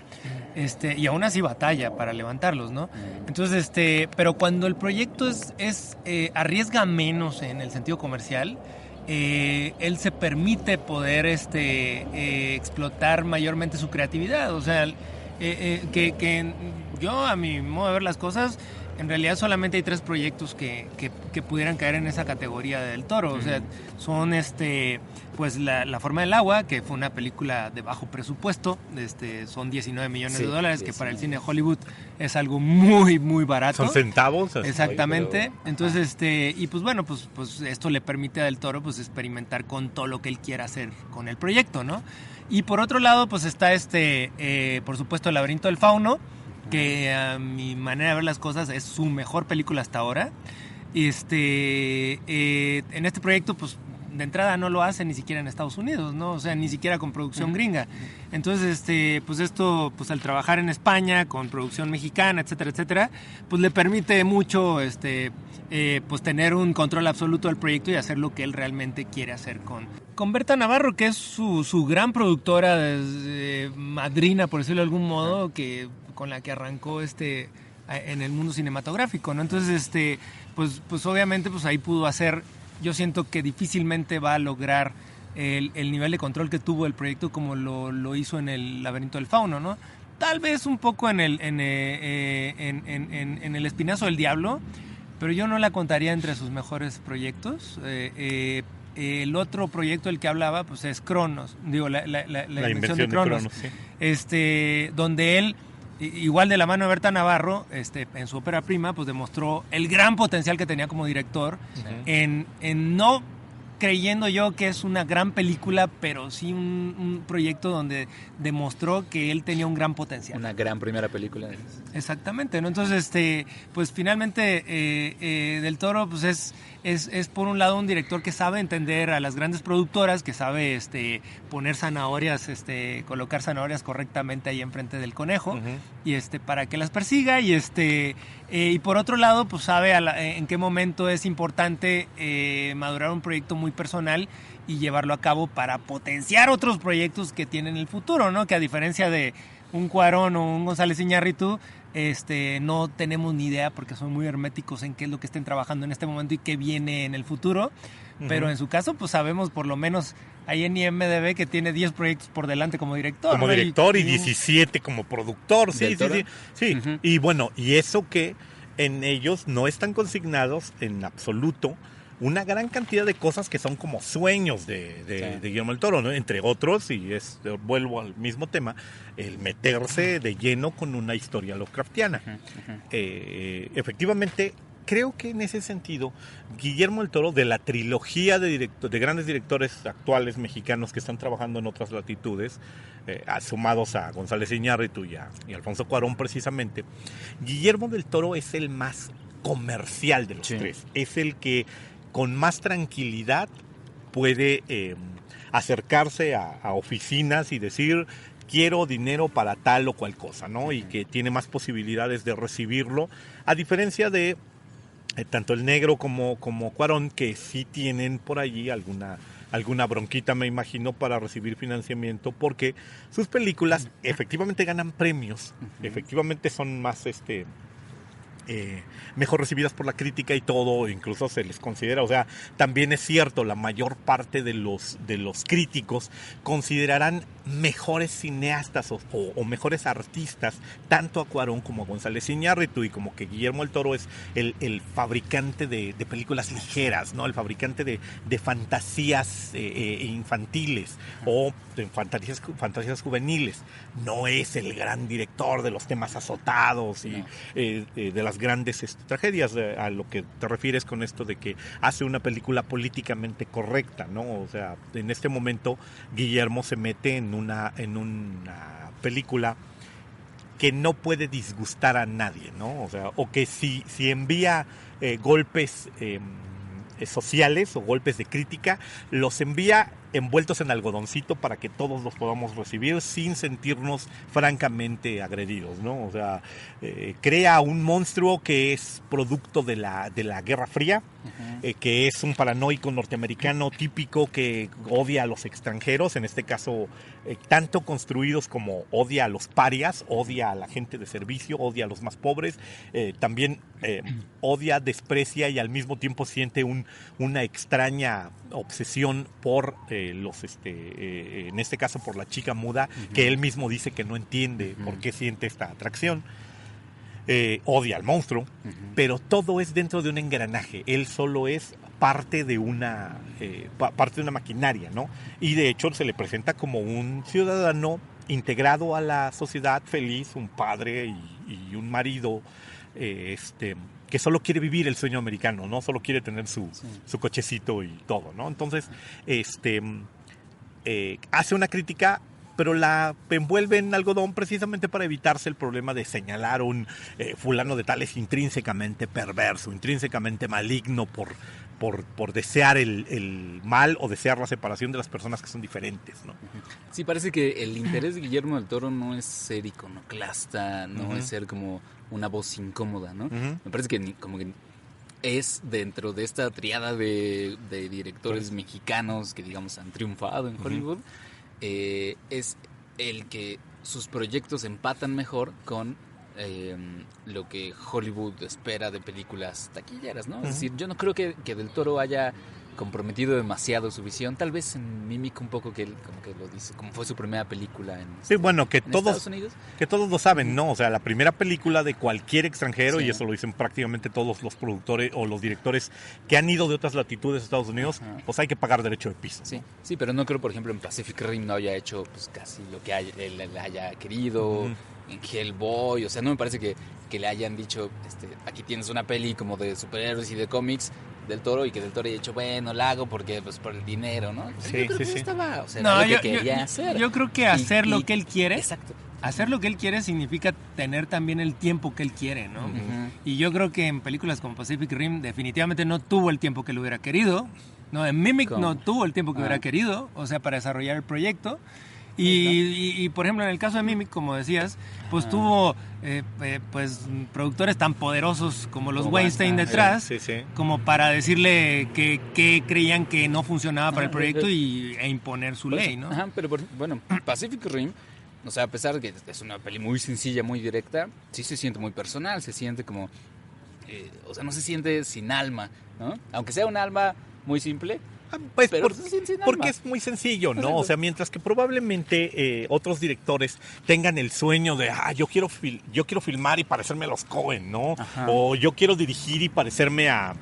Speaker 2: Y aún así batalla para levantarlos, ¿no? Entonces, pero cuando el proyecto arriesga menos en el sentido comercial, él se permite poder explotar mayormente su creatividad. O sea, que yo, a mi modo de ver las cosas, en realidad solamente hay 3 proyectos que pudieran caer en esa categoría del Toro. O sea, son pues La forma del agua, que fue una película de bajo presupuesto, son $19 millones, que para el cine de Hollywood es algo muy, muy barato.
Speaker 1: Son centavos.
Speaker 2: Exactamente. Pero... Entonces, y pues bueno, pues esto le permite a Del Toro pues experimentar con todo lo que él quiera hacer con el proyecto, ¿no? Y por otro lado, pues está por supuesto, El laberinto del fauno, que a mi manera de ver las cosas es su mejor película hasta ahora. En este proyecto, pues de entrada no lo hace ni siquiera en Estados Unidos, ¿no? O sea, ni siquiera con producción gringa. Entonces, pues esto, pues al trabajar en España con producción mexicana, etcétera, etcétera, pues le permite mucho, pues tener un control absoluto del proyecto y hacer lo que él realmente quiere hacer con Berta Navarro, que es su gran productora, madrina, por decirlo de algún modo, con la que arrancó en el mundo cinematográfico, ¿no? Entonces, pues obviamente, pues ahí pudo hacer. Yo siento que difícilmente va a lograr el nivel de control que tuvo el proyecto como lo hizo en El laberinto del fauno, ¿no? Tal vez un poco en El espinazo del diablo, pero yo no la contaría entre sus mejores proyectos. El otro proyecto del que hablaba, pues es Cronos, la invención de Cronos, sí. Donde él, igual de la mano de Berta Navarro, en su ópera prima, pues demostró el gran potencial que tenía como director, en no creyendo yo que es una gran película, pero sí un proyecto donde demostró que él tenía un gran potencial.
Speaker 3: Una gran primera película.
Speaker 2: Exactamente, ¿no? Entonces, pues finalmente Del Toro, pues es por un lado un director que sabe entender a las grandes productoras, que sabe poner zanahorias, colocar zanahorias correctamente ahí enfrente del conejo, y para que las persiga, y por otro lado, pues sabe en qué momento es importante madurar un proyecto muy personal y llevarlo a cabo para potenciar otros proyectos que tienen en el futuro, ¿no? Que a diferencia de un Cuarón o un González Iñárritu, no tenemos ni idea porque son muy herméticos en qué es lo que estén trabajando en este momento y qué viene en el futuro. Pero en su caso, pues sabemos por lo menos ahí en IMDb que tiene 10 proyectos por delante como director.
Speaker 1: Como director y 17 como productor, sí. Y bueno, y eso que en ellos no están consignados en absoluto una gran cantidad de cosas que son como sueños de Guillermo del Toro, ¿no? Entre otros, y vuelvo al mismo tema, el meterse de lleno con una historia Lovecraftiana. Efectivamente, creo que en ese sentido, Guillermo del Toro, de la trilogía de grandes directores actuales mexicanos que están trabajando en otras latitudes, sumados a González Iñárritu y Alfonso Cuarón precisamente, Guillermo del Toro es el más comercial de los tres. Es el que con más tranquilidad puede acercarse a oficinas y decir quiero dinero para tal o cual cosa, ¿no? Y que tiene más posibilidades de recibirlo, a diferencia de tanto el Negro como Cuarón, que sí tienen por allí alguna bronquita, me imagino, para recibir financiamiento, porque sus películas efectivamente ganan premios, efectivamente son más mejor recibidas por la crítica y todo, incluso se les considera, o sea, también es cierto, la mayor parte de los críticos considerarán mejores cineastas o mejores artistas tanto a Cuarón como a González Iñárritu, y como que Guillermo del Toro es el fabricante de películas ligeras, ¿no? El fabricante de fantasías infantiles o de fantasías juveniles. No es el gran director de los temas azotados y de las grandes tragedias, a lo que te refieres con esto de que hace una película políticamente correcta, ¿no? O sea, en este momento Guillermo se mete en una película que no puede disgustar a nadie, ¿no? O sea, o que si envía golpes sociales o golpes de crítica, los envía envueltos en algodoncito para que todos los podamos recibir sin sentirnos francamente agredidos, ¿no? O sea, crea un monstruo que es producto de la Guerra Fría, que es un paranoico norteamericano típico que odia a los extranjeros, en este caso tanto construidos como odia a los parias, odia a la gente de servicio, odia a los más pobres, también odia, desprecia y al mismo tiempo siente una extraña obsesión por en este caso por la chica muda, que él mismo dice que no entiende por qué siente esta atracción. Odia al monstruo, pero todo es dentro de un engranaje. Él solo es parte de una maquinaria, ¿no? Y de hecho se le presenta como un ciudadano integrado a la sociedad, feliz, un padre y un marido, que solo quiere vivir el sueño americano, ¿no? Solo quiere tener su cochecito y todo, ¿no? Entonces, hace una crítica, pero la envuelve en algodón precisamente para evitarse el problema de señalar un fulano de tal es intrínsecamente perverso, intrínsecamente maligno por desear el mal o desear la separación de las personas que son diferentes, ¿no?
Speaker 3: Sí, parece que el interés de Guillermo del Toro no es ser iconoclasta, no es ser como una voz incómoda, ¿no? Me parece que como que es dentro de esta triada de directores mexicanos que, digamos, han triunfado en Hollywood, es el que sus proyectos empatan mejor con lo que Hollywood espera de películas taquilleras, ¿no? Es decir, yo no creo que Del Toro haya comprometido demasiado su visión, tal vez en Mimic un poco, que él como que lo dice, como fue su primera película
Speaker 1: sí, bueno, que
Speaker 3: Estados Unidos.
Speaker 1: Que todos lo saben, ¿no? O sea, la primera película de cualquier extranjero, y eso lo dicen prácticamente todos los productores o los directores que han ido de otras latitudes a Estados Unidos, pues hay que pagar derecho de piso, ¿no?
Speaker 3: Sí, pero no creo, por ejemplo, en Pacific Rim no haya hecho pues casi lo que él haya querido, en Hellboy, o sea, no me parece que le hayan dicho, aquí tienes una peli como de superhéroes y de cómics Del Toro, y que Del Toro haya dicho, bueno, la hago porque pues por el dinero, ¿no? Pues, yo creo que estaba, o sea, no, lo que quería hacer.
Speaker 2: Yo creo que hacer lo que él quiere.
Speaker 3: Exacto.
Speaker 2: Hacer lo que él quiere significa tener también el tiempo que él quiere, ¿no? Y yo creo que en películas como Pacific Rim definitivamente no tuvo el tiempo que le hubiera querido. No, en Mimic no tuvo el tiempo que hubiera querido, o sea, para desarrollar el proyecto. Y por ejemplo, en el caso de Mimic, como decías, pues tuvo pues productores tan poderosos como los Weinstein detrás, como para decirle que creían que no funcionaba para el proyecto e imponer su ley, ¿no?
Speaker 3: Pero bueno, Pacific Rim, o sea, a pesar de que es una peli muy sencilla, muy directa, sí se siente muy personal, se siente como, o sea, no se siente sin alma, ¿no? Aunque sea un alma muy simple.
Speaker 1: Pues porque es muy sencillo, ¿no? O sea, mientras que probablemente otros directores tengan el sueño de, yo quiero filmar y parecerme a los Coen, ¿no? O yo quiero dirigir y parecerme a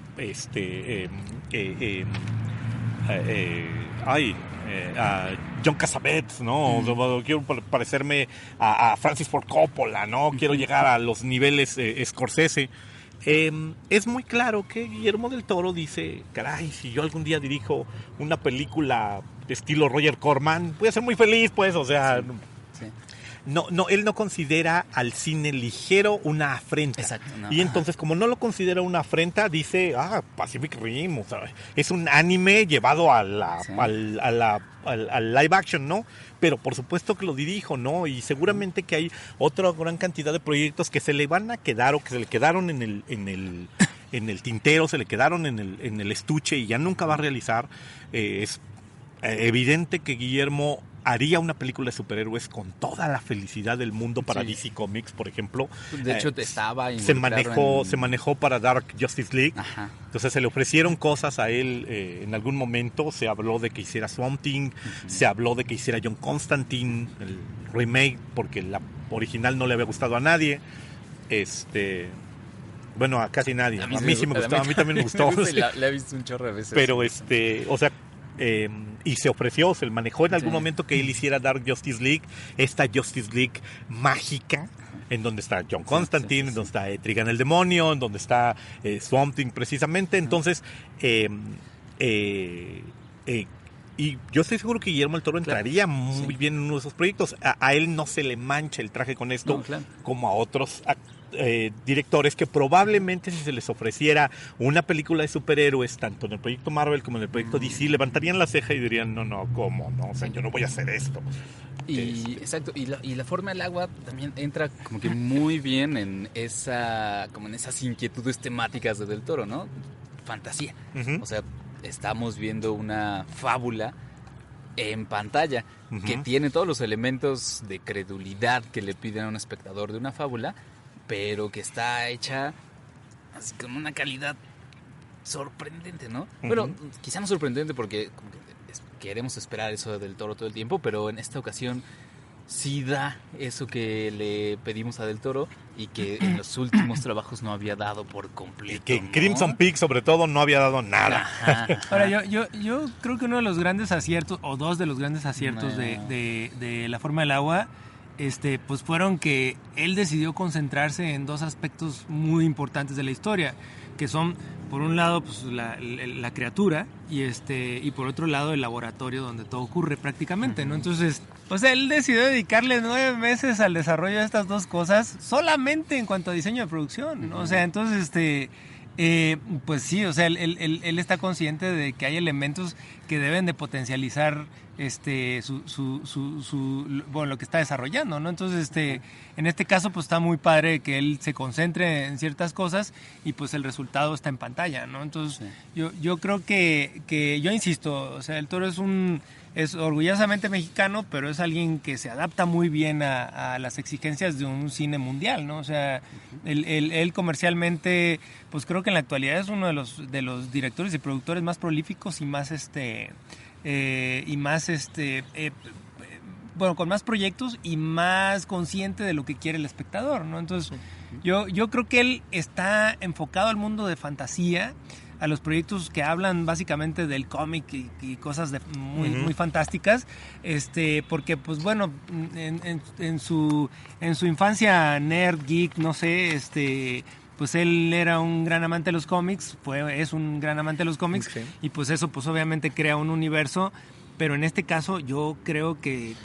Speaker 1: a John Cassavetes, ¿no? Quiero parecerme a Francis Ford Coppola, ¿no? Quiero llegar a los niveles Scorsese. Es muy claro que Guillermo del Toro dice, caray, si yo algún día dirijo una película de estilo Roger Corman, voy a ser muy feliz, pues, o sea... No, él no considera al cine ligero una afrenta.
Speaker 3: Exacto, no.
Speaker 1: Y entonces, como no lo considera una afrenta, dice, Pacific Rim, o sea, es un anime llevado al live action, ¿no? Pero por supuesto que lo dirijo, ¿no? Y seguramente que hay otra gran cantidad de proyectos que se le van a quedar o que se le quedaron en el tintero, se le quedaron en el estuche y ya nunca va a realizar. Es evidente que Guillermo haría una película de superhéroes con toda la felicidad del mundo para DC Comics, por ejemplo.
Speaker 3: De hecho, se
Speaker 1: manejó para Dark Justice League. Entonces se le ofrecieron cosas a él en algún momento. Se habló de que hiciera Swamp Thing, se habló de que hiciera John Constantine, el remake, porque la original no le había gustado a nadie. Bueno, a casi nadie. A mí sí me gustaba, a mí también me gustó.
Speaker 3: La he visto un chorro de veces.
Speaker 1: Pero o sea, y se ofreció, se manejó en algún momento que él hiciera Dark Justice League, esta Justice League mágica, en donde está John Constantine, en donde está Etrigan el demonio, en donde está Swamp Thing precisamente. Entonces, y yo estoy seguro que Guillermo del Toro entraría muy bien en uno de esos proyectos. A él no se le mancha el traje con esto, como a otros directores que probablemente si se les ofreciera una película de superhéroes, tanto en el proyecto Marvel como en el proyecto DC, levantarían la ceja y dirían, no, ¿cómo? No, o sea, yo no voy a hacer esto.
Speaker 3: Exacto, y la forma del agua también entra como que muy bien en esas inquietudes temáticas de Del Toro, ¿no? Fantasía.
Speaker 1: Uh-huh.
Speaker 3: O sea, estamos viendo una fábula en pantalla que tiene todos los elementos de credulidad que le piden a un espectador de una fábula, pero que está hecha así con una calidad sorprendente, ¿no? Bueno, quizá no sorprendente porque como que queremos esperar eso de Del Toro todo el tiempo, pero en esta ocasión sí da eso que le pedimos a Del Toro y que en los últimos trabajos no había dado por completo.
Speaker 1: Y que
Speaker 3: ¿no?
Speaker 1: Crimson Peak, sobre todo, no había dado nada.
Speaker 3: Ajá.
Speaker 2: Ahora, yo creo que uno de los grandes aciertos, o dos de los grandes aciertos de La forma del agua, pues fueron que él decidió concentrarse en dos aspectos muy importantes de la historia, que son, por un lado, pues la criatura y por otro lado el laboratorio donde todo ocurre prácticamente, ¿no? Entonces, pues él decidió dedicarle 9 meses al desarrollo de estas dos cosas solamente en cuanto a diseño de producción, ¿no? O sea, entonces, pues sí, o sea, él está consciente de que hay elementos que deben de potencializar lo que está desarrollando, ¿no? Entonces, en este caso, pues está muy padre que él se concentre en ciertas cosas y pues el resultado está en pantalla, ¿no? Entonces, sí. yo creo que yo insisto, o sea, el Toro es orgullosamente mexicano, pero es alguien que se adapta muy bien a las exigencias de un cine mundial, ¿no? O sea, él comercialmente, pues creo que en la actualidad es uno de los directores y productores más prolíficos y más con más proyectos y más consciente de lo que quiere el espectador, ¿no? Entonces, yo creo que él está enfocado al mundo de fantasía, a los proyectos que hablan básicamente del cómic y cosas muy fantásticas, porque pues bueno, en su infancia nerd, geek, no sé, pues él era un gran amante de los cómics, es un gran amante de los cómics, sí. Y pues eso pues obviamente crea un universo, pero en este caso yo creo que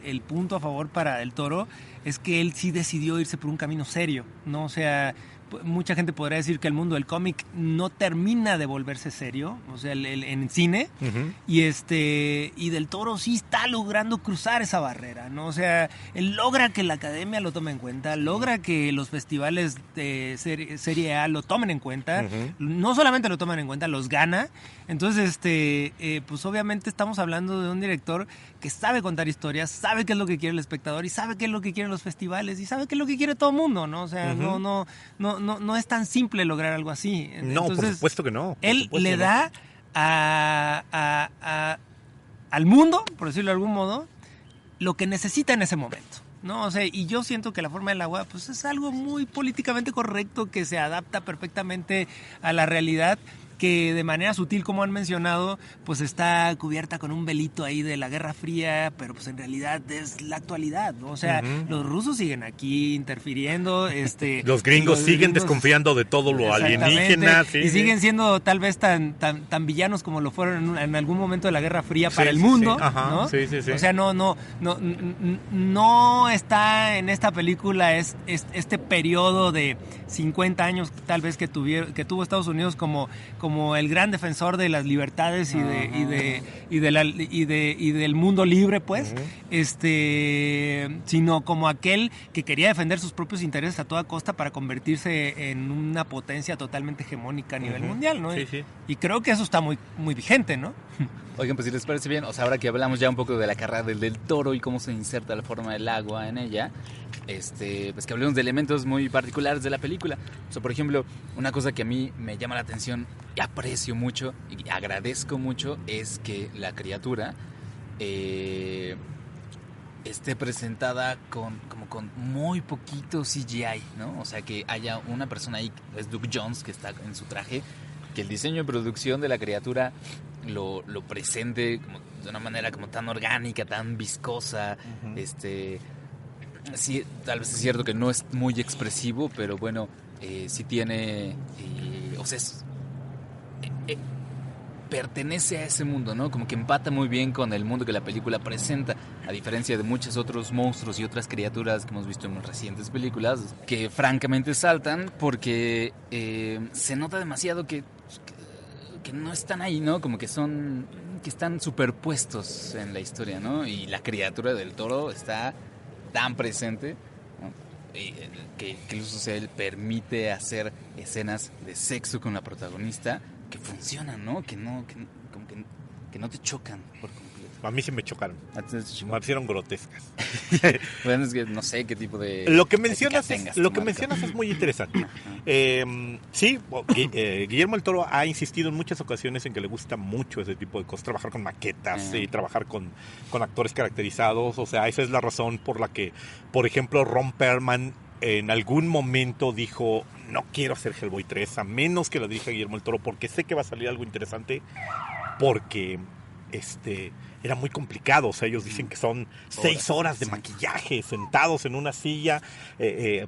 Speaker 2: el punto a favor para Del Toro es que él sí decidió irse por un camino serio, ¿no? O sea, mucha gente podría decir que el mundo del cómic no termina de volverse serio, o sea, en cine, y Del Toro sí está logrando cruzar esa barrera, ¿no? O sea, él logra que la academia lo tome en cuenta, logra que los festivales de serie A lo tomen en cuenta, no solamente lo toman en cuenta, los gana. Entonces, pues obviamente estamos hablando de un director que sabe contar historias, sabe qué es lo que quiere el espectador y sabe qué es lo que quieren los festivales y sabe qué es lo que quiere todo el mundo, ¿no? O sea, no es tan simple lograr algo así.
Speaker 1: No, entonces, por supuesto que no.
Speaker 2: Él le da al mundo, por decirlo de algún modo, lo que necesita en ese momento, ¿no? O sea, y yo siento que La forma del agua pues es algo muy políticamente correcto que se adapta perfectamente a la realidad, que de manera sutil, como han mencionado, pues está cubierta con un velito ahí de la Guerra Fría, pero pues en realidad es la actualidad, ¿no? O sea, los rusos siguen aquí interfiriendo,
Speaker 1: los gringos siguen desconfiando de todo lo alienígena, sí,
Speaker 2: y siguen siendo tal vez tan villanos como lo fueron en algún momento de la Guerra Fría para el mundo,
Speaker 1: sí. Ajá,
Speaker 2: ¿no?
Speaker 1: Sí.
Speaker 2: O sea, no está en esta película este periodo de 50 años tal vez que tuvo Estados Unidos como el gran defensor de las libertades y del mundo libre, pues, sino como aquel que quería defender sus propios intereses a toda costa para convertirse en una potencia totalmente hegemónica a nivel mundial, ¿no?
Speaker 1: Sí.
Speaker 2: Y creo que eso está muy, muy vigente, ¿no?
Speaker 3: Oigan, pues si les parece bien, o sea, ahora que hablamos ya un poco de la carrera del Toro y cómo se inserta la forma del agua en ella, pues que hablemos de elementos muy particulares de la película. O sea, por ejemplo, una cosa que a mí me llama la atención y aprecio mucho y agradezco mucho es que la criatura esté presentada con muy poquito CGI, ¿no? O sea, que haya una persona ahí, es Doug Jones, que está en su traje, que el diseño de producción de la criatura lo presente como de una manera como tan orgánica, tan viscosa. Sí, tal vez es cierto que no es muy expresivo, pero bueno, sí tiene, o sea, pertenece a ese mundo, ¿no? Como que empata muy bien con el mundo que la película presenta, a diferencia de muchos otros monstruos y otras criaturas que hemos visto en recientes películas, que francamente saltan porque se nota demasiado que no están ahí, ¿no? Como que están superpuestos en la historia, ¿no? Y la criatura del toro está tan presente, ¿no? Que incluso se permite hacer escenas de sexo con la protagonista que funcionan, ¿no? Que no te chocan por completo.
Speaker 1: A mí sí me chocaron. Me parecieron grotescas.
Speaker 3: Bueno, es que no sé qué tipo de...
Speaker 1: Lo que mencionas es muy interesante. Sí, Guillermo del Toro ha insistido en muchas ocasiones en que le gusta mucho ese tipo de cosas, trabajar con maquetas y trabajar con actores caracterizados. O sea, esa es la razón por la que, por ejemplo, Ron Perlman en algún momento dijo: no quiero hacer Hellboy 3 a menos que lo dirija Guillermo del Toro, porque sé que va a salir algo interesante, porque era muy complicado. O sea, ellos dicen que son 6 horas de maquillaje sentados en una silla,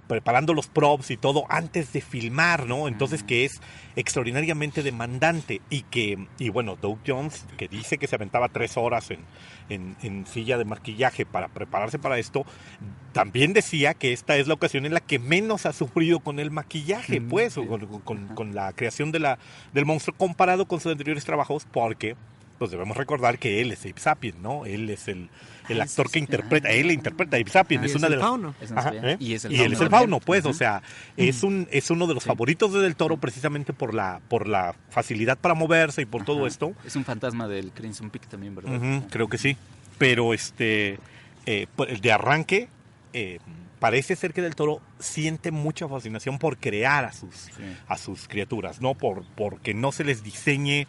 Speaker 1: preparando los props y todo antes de filmar, ¿no? Entonces, que es extraordinariamente demandante. Y bueno, Doug Jones, que dice que se aventaba 3 horas en silla de maquillaje para prepararse para esto, también decía que esta es la ocasión en la que menos ha sufrido con el maquillaje, pues, o con la creación del monstruo comparado con sus anteriores trabajos, porque pues debemos recordar que él es Abe Sapien, ¿no? Él es el actor que interpreta, él interpreta a Abe Sapien, es una de las...
Speaker 2: fauno.
Speaker 3: Y es
Speaker 1: él es el fauno, pues, o sea, es uno de los favoritos de Del Toro precisamente por la facilidad para moverse y por todo esto.
Speaker 3: Es un fantasma del Crimson Peak también, ¿verdad?
Speaker 1: Creo que sí, pero de arranque parece ser que Del Toro siente mucha fascinación por crear a sus criaturas, no porque no se les diseñe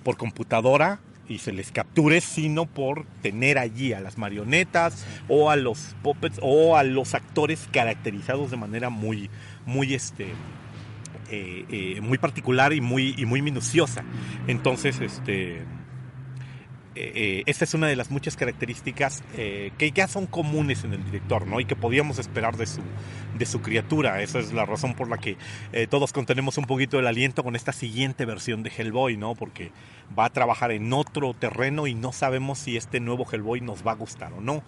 Speaker 1: por computadora y se les capture, sino por tener allí a las marionetas o a los puppets o a los actores caracterizados de manera muy muy particular y muy minuciosa. Entonces, esta es una de las muchas características que ya son comunes en el director, ¿no? Y que podíamos esperar de su criatura. Esa es la razón por la que todos contenemos un poquito el aliento con esta siguiente versión de Hellboy, ¿no? Porque va a trabajar en otro terreno y no sabemos si este nuevo Hellboy nos va a gustar o no.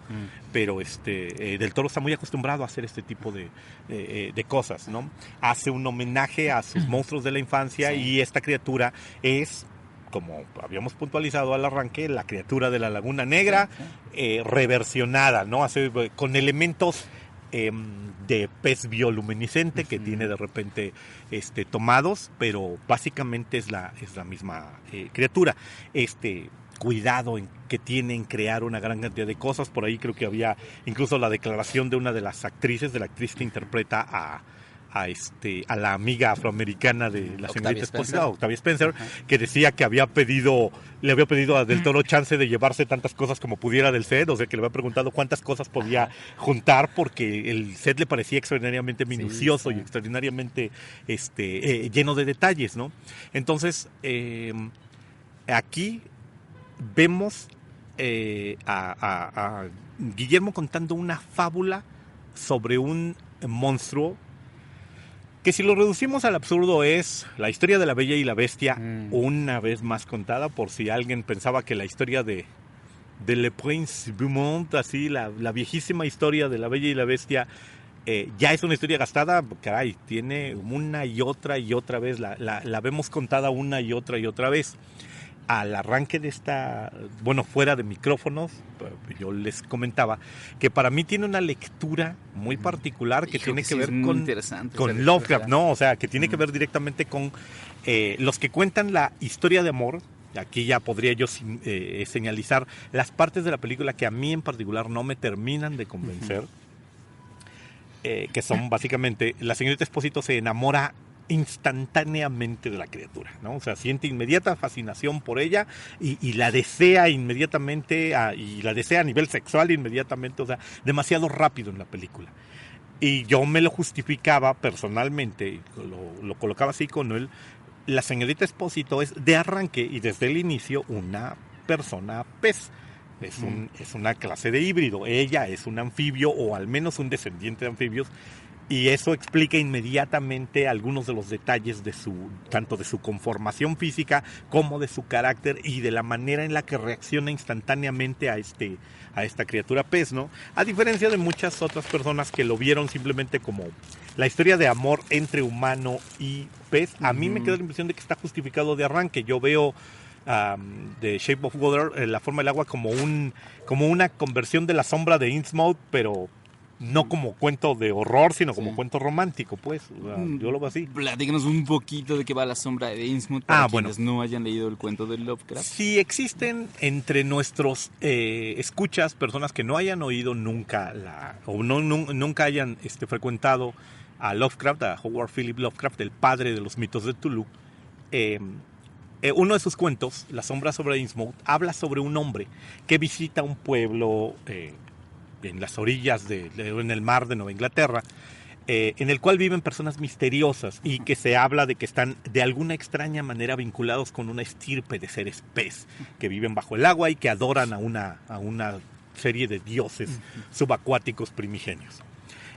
Speaker 1: Pero Del Toro está muy acostumbrado a hacer este tipo de cosas, ¿no? Hace un homenaje a sus monstruos de la infancia, y esta criatura es, como habíamos puntualizado al arranque, la criatura de la Laguna Negra, reversionada, ¿no? Con elementos de pez bioluminiscente que tiene de repente tomados, pero básicamente es la misma criatura. Cuidado que tiene en crear una gran cantidad de cosas. Por ahí creo que había incluso la declaración de una de las actrices, de la actriz que interpreta a la amiga afroamericana de la señorita Espósito, Octavia Spencer, que decía que le había pedido a Del Toro chance de llevarse tantas cosas como pudiera del set. O sea, que le había preguntado cuántas cosas podía juntar, porque el set le parecía extraordinariamente minucioso y extraordinariamente lleno de detalles, ¿no? Entonces, aquí vemos a Guillermo contando una fábula sobre un monstruo que, si lo reducimos al absurdo, es la historia de La Bella y la Bestia una vez más contada, por si alguien pensaba que la historia de Le Prince Beaumont, así la viejísima historia de La Bella y la Bestia, ya es una historia gastada. Caray, tiene una y otra vez, la vemos contada una y otra vez. Al arranque de fuera de micrófonos, yo les comentaba que para mí tiene una lectura muy particular que tiene que ver con Lovecraft, ¿no? O sea, que tiene que ver directamente con los que cuentan la historia de amor. Aquí ya podría yo señalizar las partes de la película que a mí en particular no me terminan de convencer, que son básicamente: la señorita Espósito se enamora instantáneamente de la criatura, ¿no? O sea, siente inmediata fascinación por ella y la desea inmediatamente, y la desea a nivel sexual inmediatamente, o sea, demasiado rápido en la película. Y yo me lo justificaba personalmente, lo colocaba así con él. La señorita Espósito es de arranque y desde el inicio una persona pez. Es una clase de híbrido. Ella es un anfibio, o al menos un descendiente de anfibios, Y eso explica inmediatamente algunos de los detalles de tanto de su conformación física como de su carácter y de la manera en la que reacciona instantáneamente a esta criatura pez, ¿no? A diferencia de muchas otras personas que lo vieron simplemente como la historia de amor entre humano y pez. A mí me queda la impresión de que está justificado de arranque. Yo veo The Shape of Water, La forma del agua, como una conversión de La sombra de Innsmouth, pero no como cuento de horror, sino como cuento romántico, pues. Yo lo veo así.
Speaker 3: Platícanos un poquito de qué va La sombra de Innsmouth para quienes no hayan leído el cuento de Lovecraft.
Speaker 1: Si existen entre nuestros escuchas personas que no hayan oído nunca nunca hayan frecuentado a Lovecraft, a Howard Philip Lovecraft, el padre de los mitos de Cthulhu, uno de sus cuentos, La sombra sobre Innsmouth, habla sobre un hombre que visita un pueblo en las orillas en el mar de Nueva Inglaterra, en el cual viven personas misteriosas y que se habla de que están de alguna extraña manera vinculados con una estirpe de seres pez que viven bajo el agua y que adoran a una serie de dioses subacuáticos primigenios.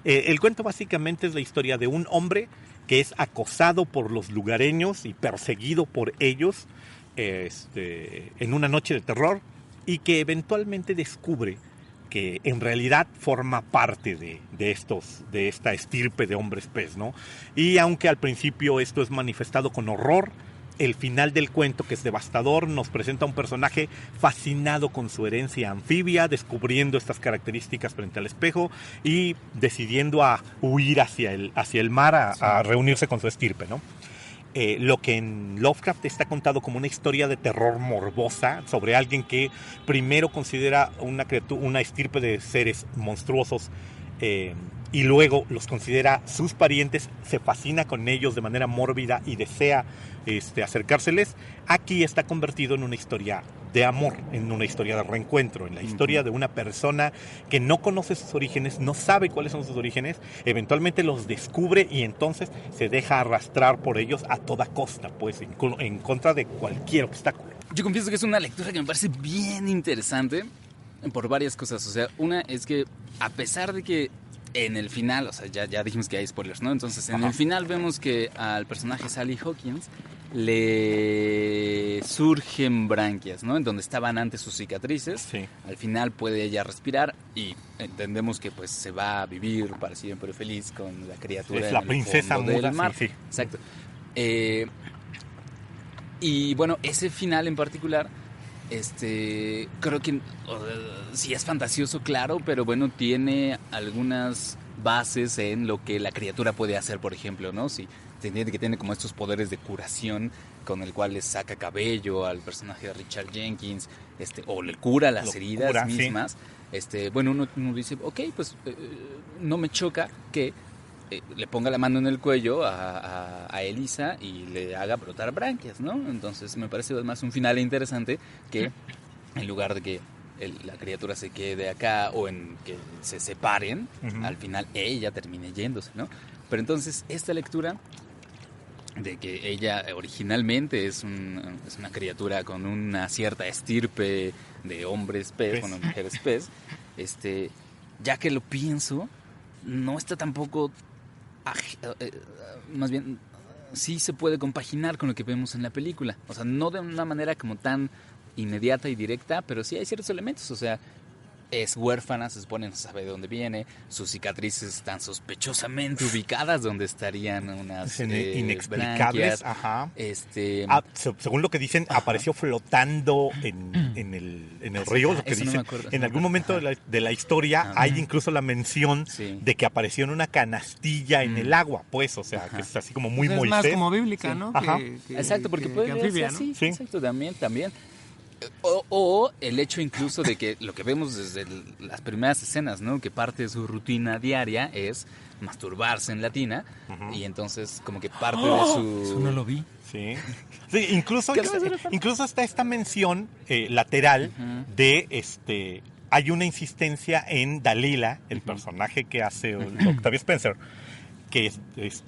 Speaker 1: El cuento básicamente es la historia de un hombre que es acosado por los lugareños y perseguido por ellos en una noche de terror, y que eventualmente descubre que en realidad forma parte de esta estirpe de hombres pez, ¿no? Y aunque al principio esto es manifestado con horror, el final del cuento, que es devastador, nos presenta a un personaje fascinado con su herencia anfibia, descubriendo estas características frente al espejo y decidiendo a huir hacia el mar, a reunirse con su estirpe, ¿no? Lo que en Lovecraft está contado como una historia de terror morbosa sobre alguien que primero considera una estirpe de seres monstruosos y luego los considera sus parientes, se fascina con ellos de manera mórbida y desea acercárseles. Aquí está convertido en una historia de amor, en una historia de reencuentro, en la historia de una persona que no conoce sus orígenes, no sabe cuáles son sus orígenes, eventualmente los descubre y entonces se deja arrastrar por ellos a toda costa, pues en contra de cualquier obstáculo.
Speaker 3: Yo confieso que es una lectura que me parece bien interesante por varias cosas. O sea, una es que a pesar de que en el final, o sea, ya dijimos que hay spoilers, ¿no? Entonces, en el final vemos que al personaje Sally Hawkins le surgen branquias, ¿no? En donde estaban antes sus cicatrices.
Speaker 1: Sí.
Speaker 3: Al final puede ella respirar y entendemos que pues se va a vivir para siempre feliz con la criatura
Speaker 1: es la
Speaker 3: en el
Speaker 1: princesa
Speaker 3: fondo
Speaker 1: muda,
Speaker 3: del mar.
Speaker 1: sí.
Speaker 3: Exacto. Y bueno, ese final en particular, creo que sí es fantasioso, claro, pero bueno, tiene algunas bases en lo que la criatura puede hacer, por ejemplo, ¿no? Si se entiende que tiene como estos poderes de curación con el cual le saca cabello al personaje de Richard Jenkins, o le cura las heridas mismas. Sí. Bueno, uno dice, ok, pues no me choca que le ponga la mano en el cuello a Elisa y le haga brotar branquias, ¿no? Entonces me parece además un final interesante que en lugar de que la criatura se quede acá o en que se separen, al final ella termine yéndose, ¿no? Pero entonces esta lectura de que ella originalmente es una criatura con una cierta estirpe de hombres pez, bueno, mujeres pez, ya que lo pienso, no está tampoco, más bien sí se puede compaginar con lo que vemos en la película, o sea, no de una manera como tan inmediata y directa, pero sí hay ciertos elementos, o sea, es huérfana, se supone, no sabe de dónde viene, sus cicatrices están sospechosamente ubicadas donde estarían unas
Speaker 1: inexplicables,
Speaker 3: branquias.
Speaker 1: Ajá.
Speaker 3: Según
Speaker 1: lo que dicen, apareció flotando en el río, lo que dicen.
Speaker 3: No
Speaker 1: en algún momento de la historia hay incluso la mención de que apareció en una canastilla en el agua, pues, o sea, que es así como muy
Speaker 2: pues es
Speaker 1: Moisés.
Speaker 2: más como bíblica, ¿no?
Speaker 1: Ajá.
Speaker 3: Exacto, porque puede ser
Speaker 2: anfibia,
Speaker 3: así,
Speaker 2: ¿no?
Speaker 1: Sí.
Speaker 3: Exacto, también. O el hecho incluso de que lo que vemos desde las primeras escenas, ¿no? Que parte de su rutina diaria es masturbarse en la tina, y entonces como que parte de su...
Speaker 2: Eso no lo vi.
Speaker 1: Sí, incluso está esta mención lateral de hay una insistencia en Dalila, el personaje que hace Octavia Spencer, que es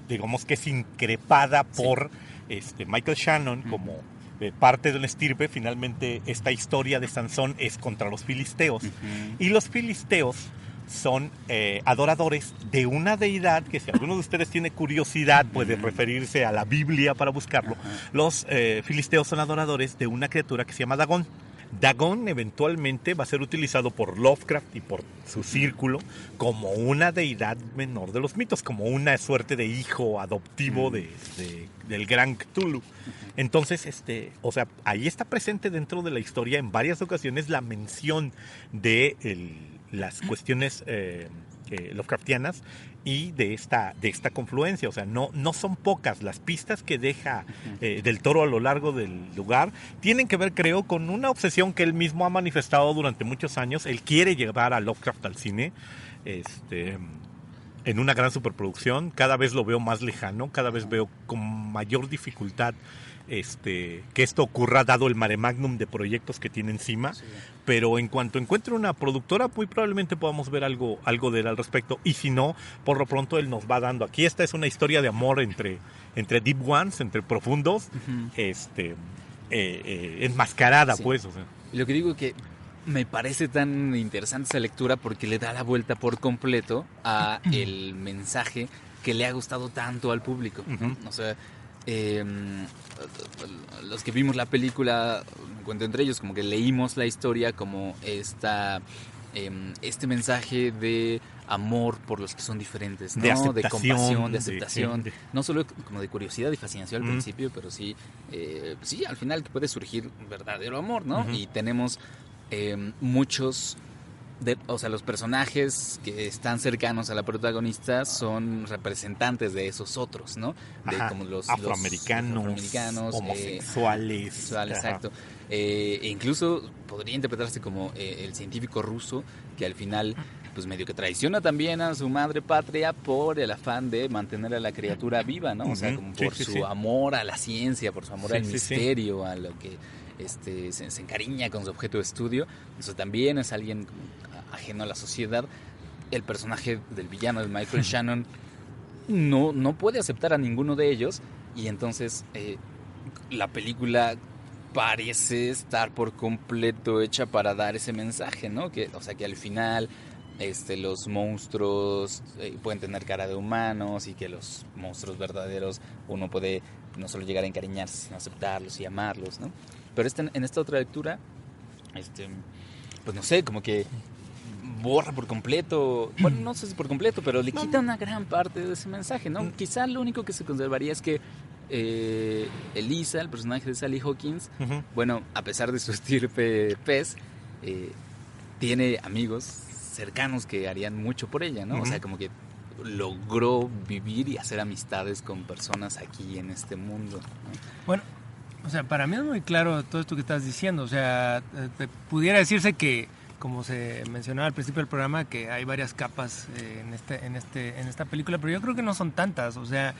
Speaker 1: digamos que es increpada por Michael Shannon como parte de una estirpe. Finalmente esta historia de Sansón es contra los filisteos, y los filisteos son adoradores de una deidad que, si alguno de ustedes tiene curiosidad, puede referirse a la Biblia para buscarlo. Los filisteos son adoradores de una criatura que se llama Dagón. Dagón eventualmente va a ser utilizado por Lovecraft y por su círculo como una deidad menor de los mitos, como una suerte de hijo adoptivo del gran Cthulhu. Entonces, o sea, ahí está presente dentro de la historia en varias ocasiones la mención de las cuestiones Lovecraftianas y de esta confluencia. O sea, no son pocas las pistas que deja Del Toro a lo largo del lugar. Tienen que ver, creo, con una obsesión que él mismo ha manifestado durante muchos años. Él quiere llevar a Lovecraft al cine, en una gran superproducción. Cada vez lo veo más lejano, cada vez veo con mayor dificultad que esto ocurra, dado el mare magnum de proyectos que tiene encima. Sí. Pero en cuanto encuentre una productora, muy probablemente podamos ver algo de él al respecto. Y si no, por lo pronto él nos va dando. Aquí esta es una historia de amor entre Deep Ones, entre profundos, enmascarada, sí. Pues. O sea.
Speaker 3: Lo que digo es que me parece tan interesante esa lectura porque le da la vuelta por completo a el mensaje que le ha gustado tanto al público. O sea, los que vimos la película, me cuento entre ellos, como que leímos la historia como este mensaje de amor por los que son diferentes, ¿no? De compasión, de aceptación, no solo como de curiosidad y fascinación al principio, pero sí, al final que puede surgir verdadero amor, ¿no? Y tenemos muchos o sea, los personajes que están cercanos a la protagonista son representantes de esos otros, ¿no? De como los
Speaker 1: afroamericanos, homosexuales.
Speaker 3: Exacto. E incluso podría interpretarse como el científico ruso que al final pues medio que traiciona también a su madre patria por el afán de mantener a la criatura viva, ¿no? O sea, como por su amor a la ciencia, por su amor al misterio, a lo que se encariña con su objeto de estudio. Eso también es alguien ajeno a la sociedad. El personaje del villano, de Michael Shannon, no puede aceptar a ninguno de ellos, y entonces la película parece estar por completo hecha para dar ese mensaje, ¿no? O sea, que al final los monstruos pueden tener cara de humanos, y que los monstruos verdaderos uno puede no solo llegar a encariñarse, sino aceptarlos y amarlos, ¿no? Pero en esta otra lectura, pues no sé, como que borra por completo, bueno, no sé si por completo, pero le quita una gran parte de ese mensaje, ¿no? Quizá lo único que se conservaría es que Elisa, el personaje de Sally Hawkins, bueno, a pesar de su estirpe pez, tiene amigos cercanos que harían mucho por ella, ¿no? O sea, como que logró vivir y hacer amistades con personas aquí en este mundo, ¿no?
Speaker 2: Bueno, o sea, para mí es muy claro todo esto que estás diciendo. O sea, pudiera decirse que, como se mencionaba al principio del programa, que hay varias capas en esta película, pero yo creo que no son tantas. O sea,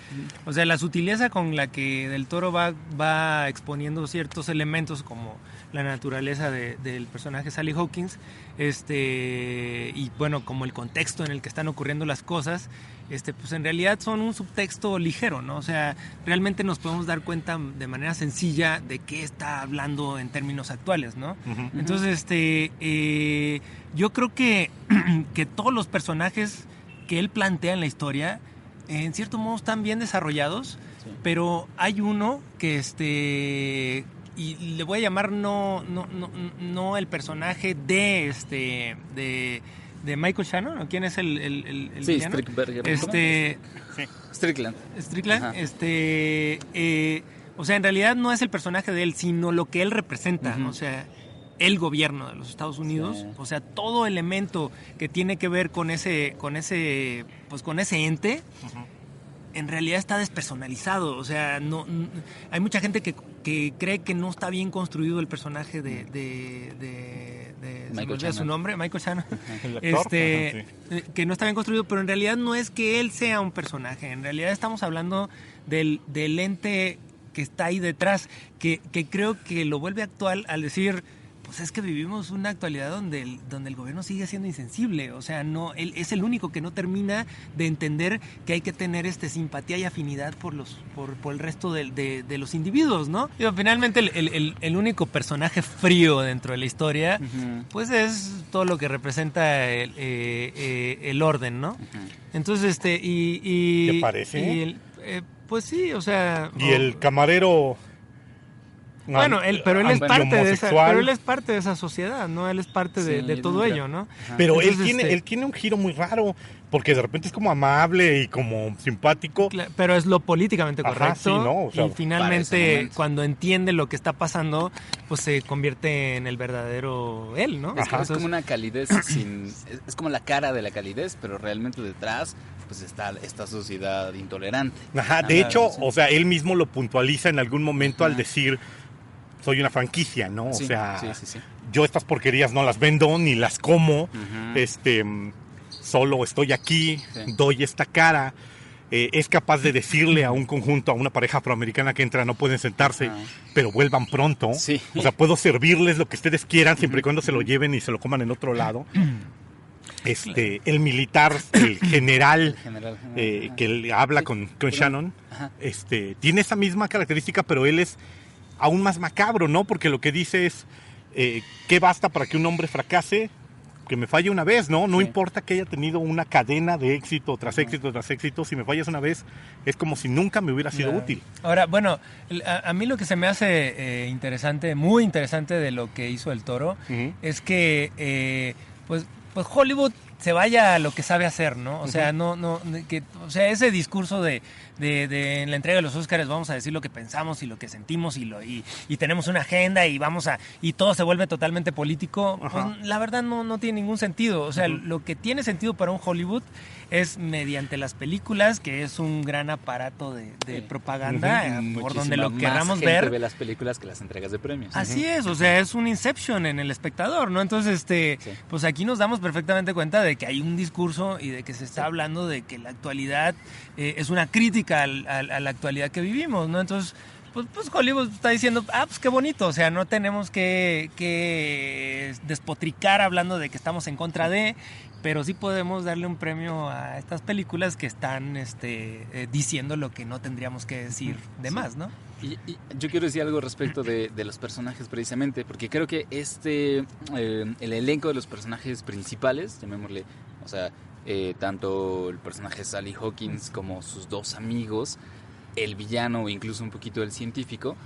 Speaker 2: la sutileza con la que Del Toro va exponiendo ciertos elementos, como la naturaleza del personaje Sally Hawkins, y bueno, como el contexto en el que están ocurriendo las cosas, pues en realidad son un subtexto ligero, ¿no? O sea, realmente nos podemos dar cuenta de manera sencilla de qué está hablando en términos actuales, ¿no? Entonces, yo creo que todos los personajes que él plantea en la historia, en cierto modo están bien desarrollados, pero hay uno que y le voy a llamar no el personaje de Michael Shannon, ¿o quién es el villano?
Speaker 3: Strickland.
Speaker 2: O sea, en realidad no es el personaje de él, sino lo que él representa, o sea, el gobierno de los Estados Unidos, o sea, todo elemento que tiene que ver con ese ente, en realidad está despersonalizado. O sea, hay mucha gente que cree que no está bien construido el personaje de
Speaker 3: Michael Shannon.
Speaker 2: Su nombre, Michael Shannon. Que no está bien construido, pero en realidad no es que él sea un personaje. En realidad estamos hablando del ente que está ahí detrás, que creo que lo vuelve actual al decir, pues es que vivimos una actualidad donde el gobierno sigue siendo insensible. O sea, no, él es el único que no termina de entender que hay que tener simpatía y afinidad por el resto de los individuos, ¿no? Digo, finalmente el único personaje frío dentro de la historia, pues es todo lo que representa el orden, ¿no? Entonces,
Speaker 1: ¿Te parece?
Speaker 2: Pues sí, o sea...
Speaker 1: Y el camarero...
Speaker 2: Bueno, pero él es parte de esa sociedad, ¿no? Él es parte de todo ello, ¿no?
Speaker 1: Pero
Speaker 2: entonces,
Speaker 1: él tiene un giro muy raro, porque de repente es como amable y como simpático.
Speaker 2: Pero es lo políticamente correcto.
Speaker 1: Ajá, sí, ¿no? O sea,
Speaker 2: y finalmente, cuando entiende lo que está pasando, pues se convierte en el verdadero él, ¿no?
Speaker 3: Es como una calidez es como la cara de la calidez, pero realmente detrás pues está esta sociedad intolerante.
Speaker 1: Ajá, de hecho, o sea, él mismo lo puntualiza en algún momento al decir, soy una franquicia, ¿no?
Speaker 3: Sí,
Speaker 1: o sea,
Speaker 3: sí.
Speaker 1: yo estas porquerías no las vendo ni las como, solo estoy aquí, doy esta cara. Es capaz de decirle a un conjunto, a una pareja afroamericana que entra, no pueden sentarse, pero vuelvan pronto.
Speaker 3: Sí.
Speaker 1: O sea, puedo servirles lo que ustedes quieran siempre y cuando se lo lleven y se lo coman en otro lado. El militar, el general, que él habla con Shannon, tiene esa misma característica, pero él es aún más macabro, ¿no? Porque lo que dice es, ¿qué basta para que un hombre fracase? Que me falle una vez, ¿no? No importa que haya tenido una cadena de éxito tras éxito tras éxito, si me fallas una vez, es como si nunca me hubiera sido útil.
Speaker 2: Ahora, bueno, a mí lo que se me hace interesante, muy interesante de lo que hizo el Toro, es que, pues Hollywood se vaya a lo que sabe hacer, ¿no? O sea, o sea, ese discurso de en la entrega de los Óscares vamos a decir lo que pensamos y lo que sentimos y tenemos una agenda y todo se vuelve totalmente político, pues, la verdad no tiene ningún sentido. O sea, lo que tiene sentido para un Hollywood es mediante las películas, que es un gran aparato de propaganda, por donde lo queramos ver.
Speaker 3: Gente ve las películas que las entregas de premios.
Speaker 2: Así es, o sea, es un Inception en el espectador, ¿no? Entonces, pues aquí nos damos perfectamente cuenta de que hay un discurso y de que se está hablando de que la actualidad es una crítica a la actualidad que vivimos, ¿no? Entonces, pues Hollywood está diciendo, pues qué bonito, o sea, no tenemos que despotricar hablando de que estamos en contra de, pero sí podemos darle un premio a estas películas que están diciendo lo que no tendríamos que decir de más, ¿no?
Speaker 3: Y yo quiero decir algo respecto de los personajes precisamente, porque creo que el elenco de los personajes principales, llamémosle, o sea, tanto el personaje de Sally Hawkins como sus dos amigos, el villano o incluso un poquito el científico,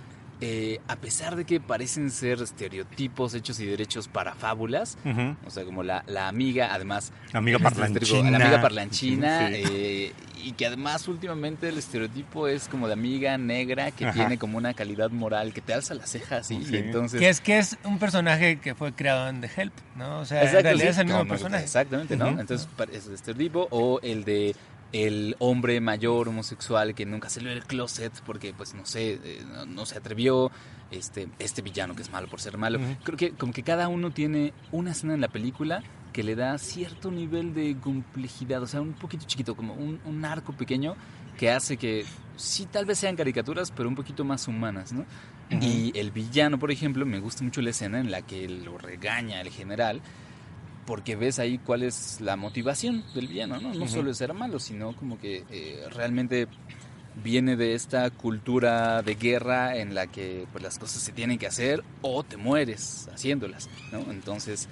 Speaker 3: a pesar de que parecen ser estereotipos hechos y derechos para fábulas, o sea, como la amiga, además...
Speaker 1: La amiga parlanchina.
Speaker 3: La amiga parlanchina,
Speaker 1: sí.
Speaker 3: Y que además últimamente el estereotipo es como de amiga negra que tiene como una calidad moral que te alza las cejas, y entonces...
Speaker 2: Que es un personaje que fue creado en The Help, ¿no? O sea, en realidad es el mismo personaje.
Speaker 3: Exactamente, ¿no? Entonces es el estereotipo, o el de... el hombre mayor homosexual que nunca salió del closet porque pues no sé, no se atrevió, este villano que es malo por ser malo. Creo que como que cada uno tiene una escena en la película que le da cierto nivel de complejidad, o sea, un poquito chiquito, como un arco pequeño que hace que sí tal vez sean caricaturas, pero un poquito más humanas, ¿no? Y el villano, por ejemplo, me gusta mucho la escena en la que lo regaña el general, porque ves ahí cuál es la motivación del villano, ¿no? No solo es ser malo, sino como que realmente viene de esta cultura de guerra en la que pues las cosas se tienen que hacer o te mueres haciéndolas, ¿no? Entonces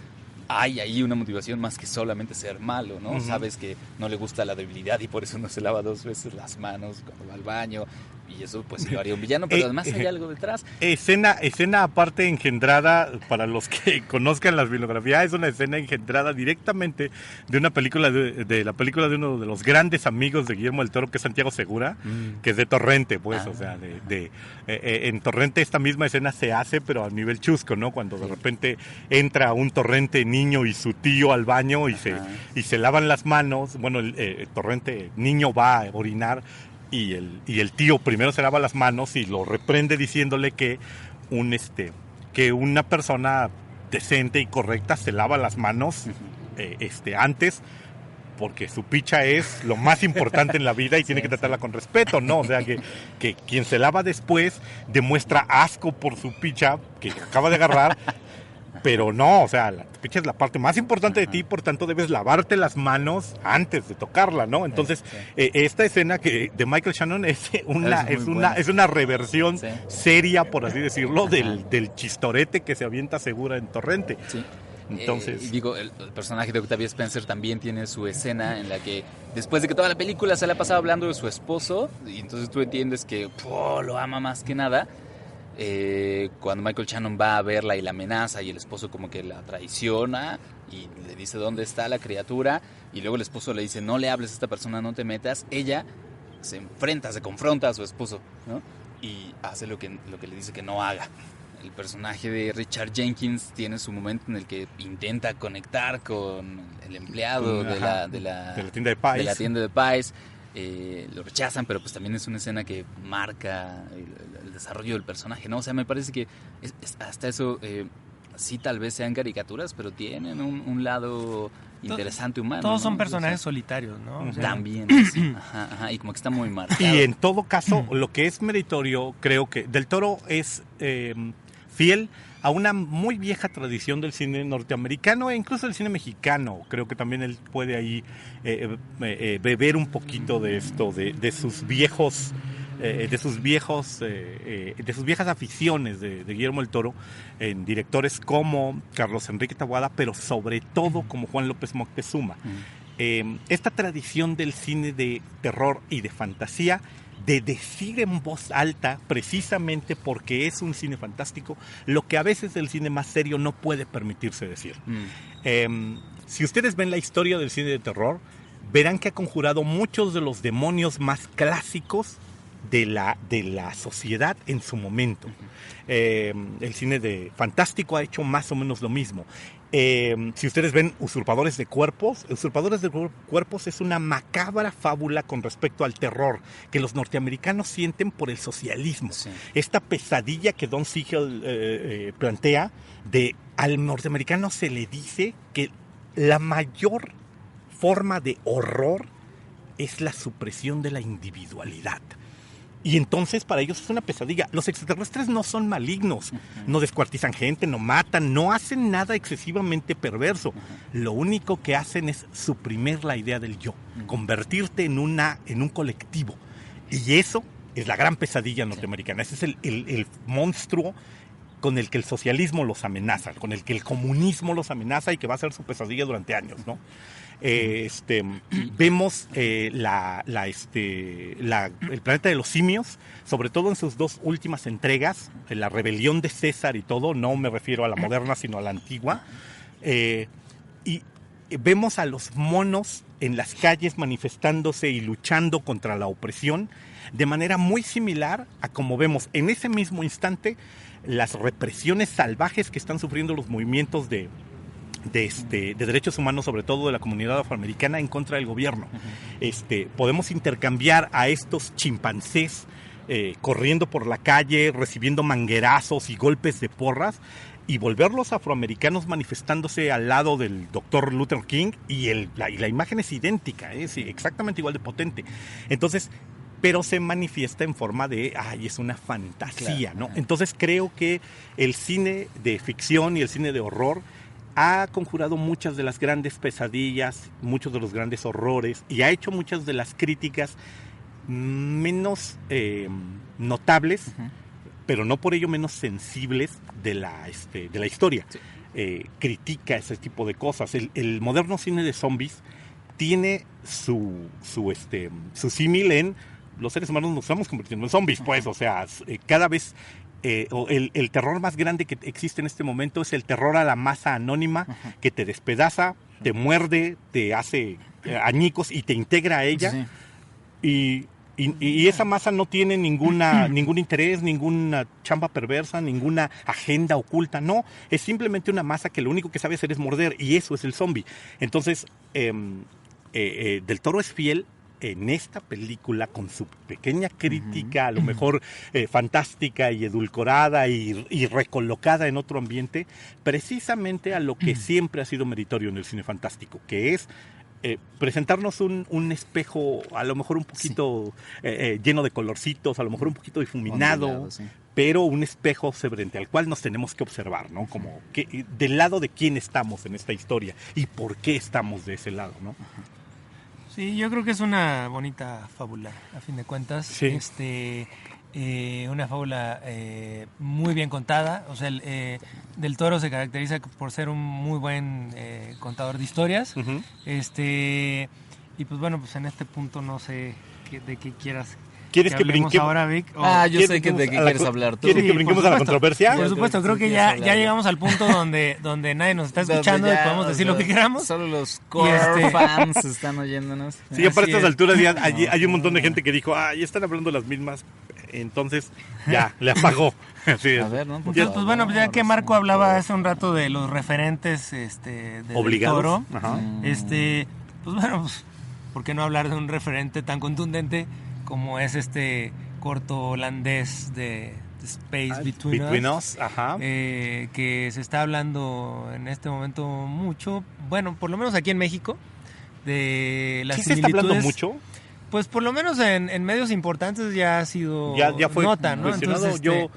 Speaker 3: hay ahí una motivación más que solamente ser malo, ¿no? Sabes que no le gusta la debilidad y por eso no se lava 2 veces las manos cuando va al baño, y eso pues sí lo haría un villano, pero además hay algo detrás. Escena
Speaker 1: aparte engendrada, para los que conozcan las bibliografías, es una escena engendrada directamente de una película, de la película de uno de los grandes amigos de Guillermo del Toro, que es Santiago Segura, que es de Torrente, pues, o sea, en Torrente esta misma escena se hace, pero a nivel chusco, ¿no? Cuando de repente entra un Torrente niño y su tío al baño y se lavan las manos, bueno, el Torrente niño va a orinar, y el tío primero se lava las manos y lo reprende diciéndole que una persona decente y correcta se lava las manos antes, porque su picha es lo más importante en la vida y tiene que tratarla con respeto, ¿no? O sea, que quien se lava después demuestra asco por su picha que acaba de agarrar pero no, o sea, la picha es la parte más importante de ti, por tanto debes lavarte las manos antes de tocarla, ¿no? Entonces, esta escena de Michael Shannon es una reversión seria, por así decirlo, del chistorete que se avienta Segura en Torrente.
Speaker 3: Sí.
Speaker 1: Entonces,
Speaker 3: el personaje de Octavia Spencer también tiene su escena en la que después de que toda la película se la ha pasado hablando de su esposo, y entonces tú entiendes que lo ama más que nada, cuando Michael Shannon va a verla y la amenaza y el esposo como que la traiciona y le dice dónde está la criatura, y luego el esposo le dice no le hables a esta persona, no te metas, ella se confronta a su esposo, ¿no? Y hace lo que le dice que no haga. El personaje de Richard Jenkins tiene su momento en el que intenta conectar con el empleado de la
Speaker 1: tienda de pies.
Speaker 3: De la tienda de pies. Lo rechazan, pero pues también es una escena que marca el desarrollo del personaje, ¿no? O sea, me parece que hasta eso, sí tal vez sean caricaturas, pero tienen un lado interesante humano.
Speaker 2: Todos son
Speaker 3: ¿no?
Speaker 2: personajes solitarios, ¿no? O sea,
Speaker 3: también, sí. Y como que está muy marcado.
Speaker 1: Y en todo caso, lo que es meritorio, creo que Del Toro es fiel a una muy vieja tradición del cine norteamericano e incluso del cine mexicano. Creo que también él puede ahí beber un poquito de esto, de sus viejas aficiones de Guillermo del Toro en directores como Carlos Enrique Taboada, pero sobre todo como Juan López Moctezuma. Esta tradición del cine de terror y de fantasía, de decir en voz alta, precisamente porque es un cine fantástico, lo que a veces el cine más serio no puede permitirse decir. Si ustedes ven la historia del cine de terror, verán que ha conjurado muchos de los demonios más clásicos de la sociedad en su momento. El cine de fantástico ha hecho más o menos lo mismo. Si ustedes ven Usurpadores de Cuerpos es una macabra fábula con respecto al terror que los norteamericanos sienten por el socialismo. Sí. Esta pesadilla que Don Siegel plantea, al norteamericano se le dice que la mayor forma de horror es la supresión de la individualidad. Y entonces para ellos es una pesadilla. Los extraterrestres no son malignos, no descuartizan gente, no matan, no hacen nada excesivamente perverso. Lo único que hacen es suprimir la idea del yo, convertirte en un colectivo. Y eso es la gran pesadilla norteamericana. Ese es el monstruo con el que el socialismo los amenaza, con el que el comunismo los amenaza y que va a ser su pesadilla durante años, ¿no? Vemos el planeta de los simios, sobre todo en sus dos últimas entregas, la rebelión de César y todo, no me refiero a la moderna sino a la antigua, y vemos a los monos en las calles manifestándose y luchando contra la opresión de manera muy similar a como vemos en ese mismo instante las represiones salvajes que están sufriendo los movimientos de derechos humanos, sobre todo de la comunidad afroamericana, en contra del gobierno. Podemos intercambiar a estos chimpancés corriendo por la calle, recibiendo manguerazos y golpes de porras, y volver los afroamericanos manifestándose al lado del Dr. Luther King, y la imagen es idéntica, sí, exactamente igual de potente. Entonces, pero se manifiesta en forma de, es una fantasía, claro, ¿no? Entonces creo que el cine de ficción y el cine de horror ha conjurado muchas de las grandes pesadillas, muchos de los grandes horrores, y ha hecho muchas de las críticas menos notables, pero no por ello menos sensibles de la historia. Sí. Critica ese tipo de cosas. El moderno cine de zombies tiene su símil en los seres humanos nos estamos convirtiendo en zombies, pues, o sea, cada vez el terror más grande que existe en este momento es el terror a la masa anónima que te despedaza, te muerde, te hace añicos y te integra a ella. Sí. Y esa masa no tiene ningún interés, ninguna chamba perversa, ninguna agenda oculta, no, es simplemente una masa que lo único que sabe hacer es morder, y eso es el zombie. Entonces, Del Toro es fiel en esta película, con su pequeña crítica, a lo mejor fantástica y edulcorada y recolocada en otro ambiente, precisamente a lo que siempre ha sido meritorio en el cine fantástico, que es presentarnos un espejo a lo mejor un poquito lleno de colorcitos, a lo mejor un poquito difuminado, pero un espejo frente al cual nos tenemos que observar, ¿no? Como que, del lado de quién estamos en esta historia y por qué estamos de ese lado, ¿no?
Speaker 2: Sí, yo creo que es una bonita fábula, a fin de cuentas.
Speaker 1: Sí.
Speaker 2: Una fábula muy bien contada. O sea, Del Toro se caracteriza por ser un muy buen contador de historias.
Speaker 1: Uh-huh.
Speaker 2: Y pues bueno, pues en este punto no sé de qué quieras.
Speaker 1: ¿Quieres que brinquemos
Speaker 2: ahora, Vic?
Speaker 3: Yo sé de qué quieres hablar tú.
Speaker 1: ¿Quieres que brinquemos a la controversia?
Speaker 2: Por supuesto, creo que ya llegamos al punto donde nadie nos está escuchando y podemos decir lo que queramos.
Speaker 3: Solo los core fans están oyéndonos.
Speaker 1: Sí, ya para estas alturas ya hay un montón de gente que dijo, ya están hablando las mismas, entonces ya, le apagó. Sí.
Speaker 3: A ver, ¿no?
Speaker 2: Pues bueno, pues ya que Marco hablaba hace un rato de los referentes de
Speaker 1: obligados.
Speaker 2: Del Toro,
Speaker 1: Ajá.
Speaker 2: pues bueno, pues, ¿por qué no hablar de un referente tan contundente como es este corto holandés de Space Between Us?
Speaker 1: Ajá.
Speaker 2: Que se está hablando en este momento mucho, bueno, por lo menos aquí en México, de las
Speaker 1: ¿Sí se está hablando
Speaker 2: similitudes.
Speaker 1: mucho?
Speaker 2: Pues por lo menos en medios importantes ya ha sido
Speaker 1: Ya fue
Speaker 2: nota, ¿no?
Speaker 1: cuestionado.
Speaker 2: Entonces,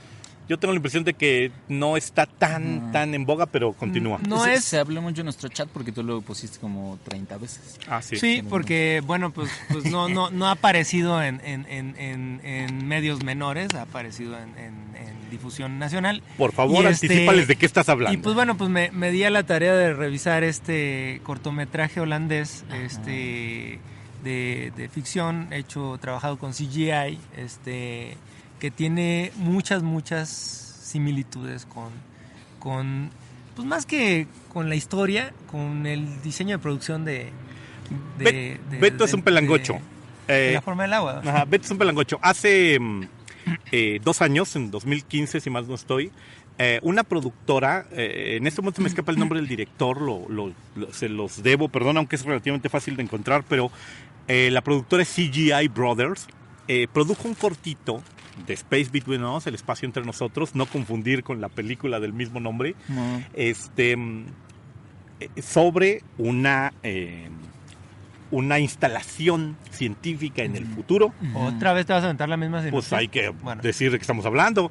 Speaker 1: Yo tengo la impresión de que no está tan en boga, pero continúa.
Speaker 2: no
Speaker 3: Se habló mucho en nuestro chat porque tú lo pusiste como 30 veces.
Speaker 1: Sí.
Speaker 2: Sí, porque bueno, pues no ha aparecido en medios menores, ha aparecido en difusión nacional.
Speaker 1: Por favor, anticípales de qué estás hablando.
Speaker 2: Y pues bueno, pues me di a la tarea de revisar este cortometraje holandés, de ficción trabajado con CGI, que tiene muchas similitudes con pues más que con la historia, con el diseño de producción de
Speaker 1: Beto es un pelangocho.
Speaker 2: De La Forma del Agua.
Speaker 1: Ajá, Beto es un pelangocho. Hace 2 años, en 2015, si más no estoy, una productora, en este momento me escapa el nombre del director, se los debo, perdón, aunque es relativamente fácil de encontrar, pero la productora es CGI Brothers, produjo un cortito de Space Between Us, el espacio entre nosotros, no confundir con la película del mismo nombre,
Speaker 3: No.
Speaker 1: sobre una instalación científica en el futuro.
Speaker 2: Otra vez te vas a aventar la misma
Speaker 1: Pues hay que
Speaker 2: Bueno.
Speaker 1: decir de qué estamos hablando.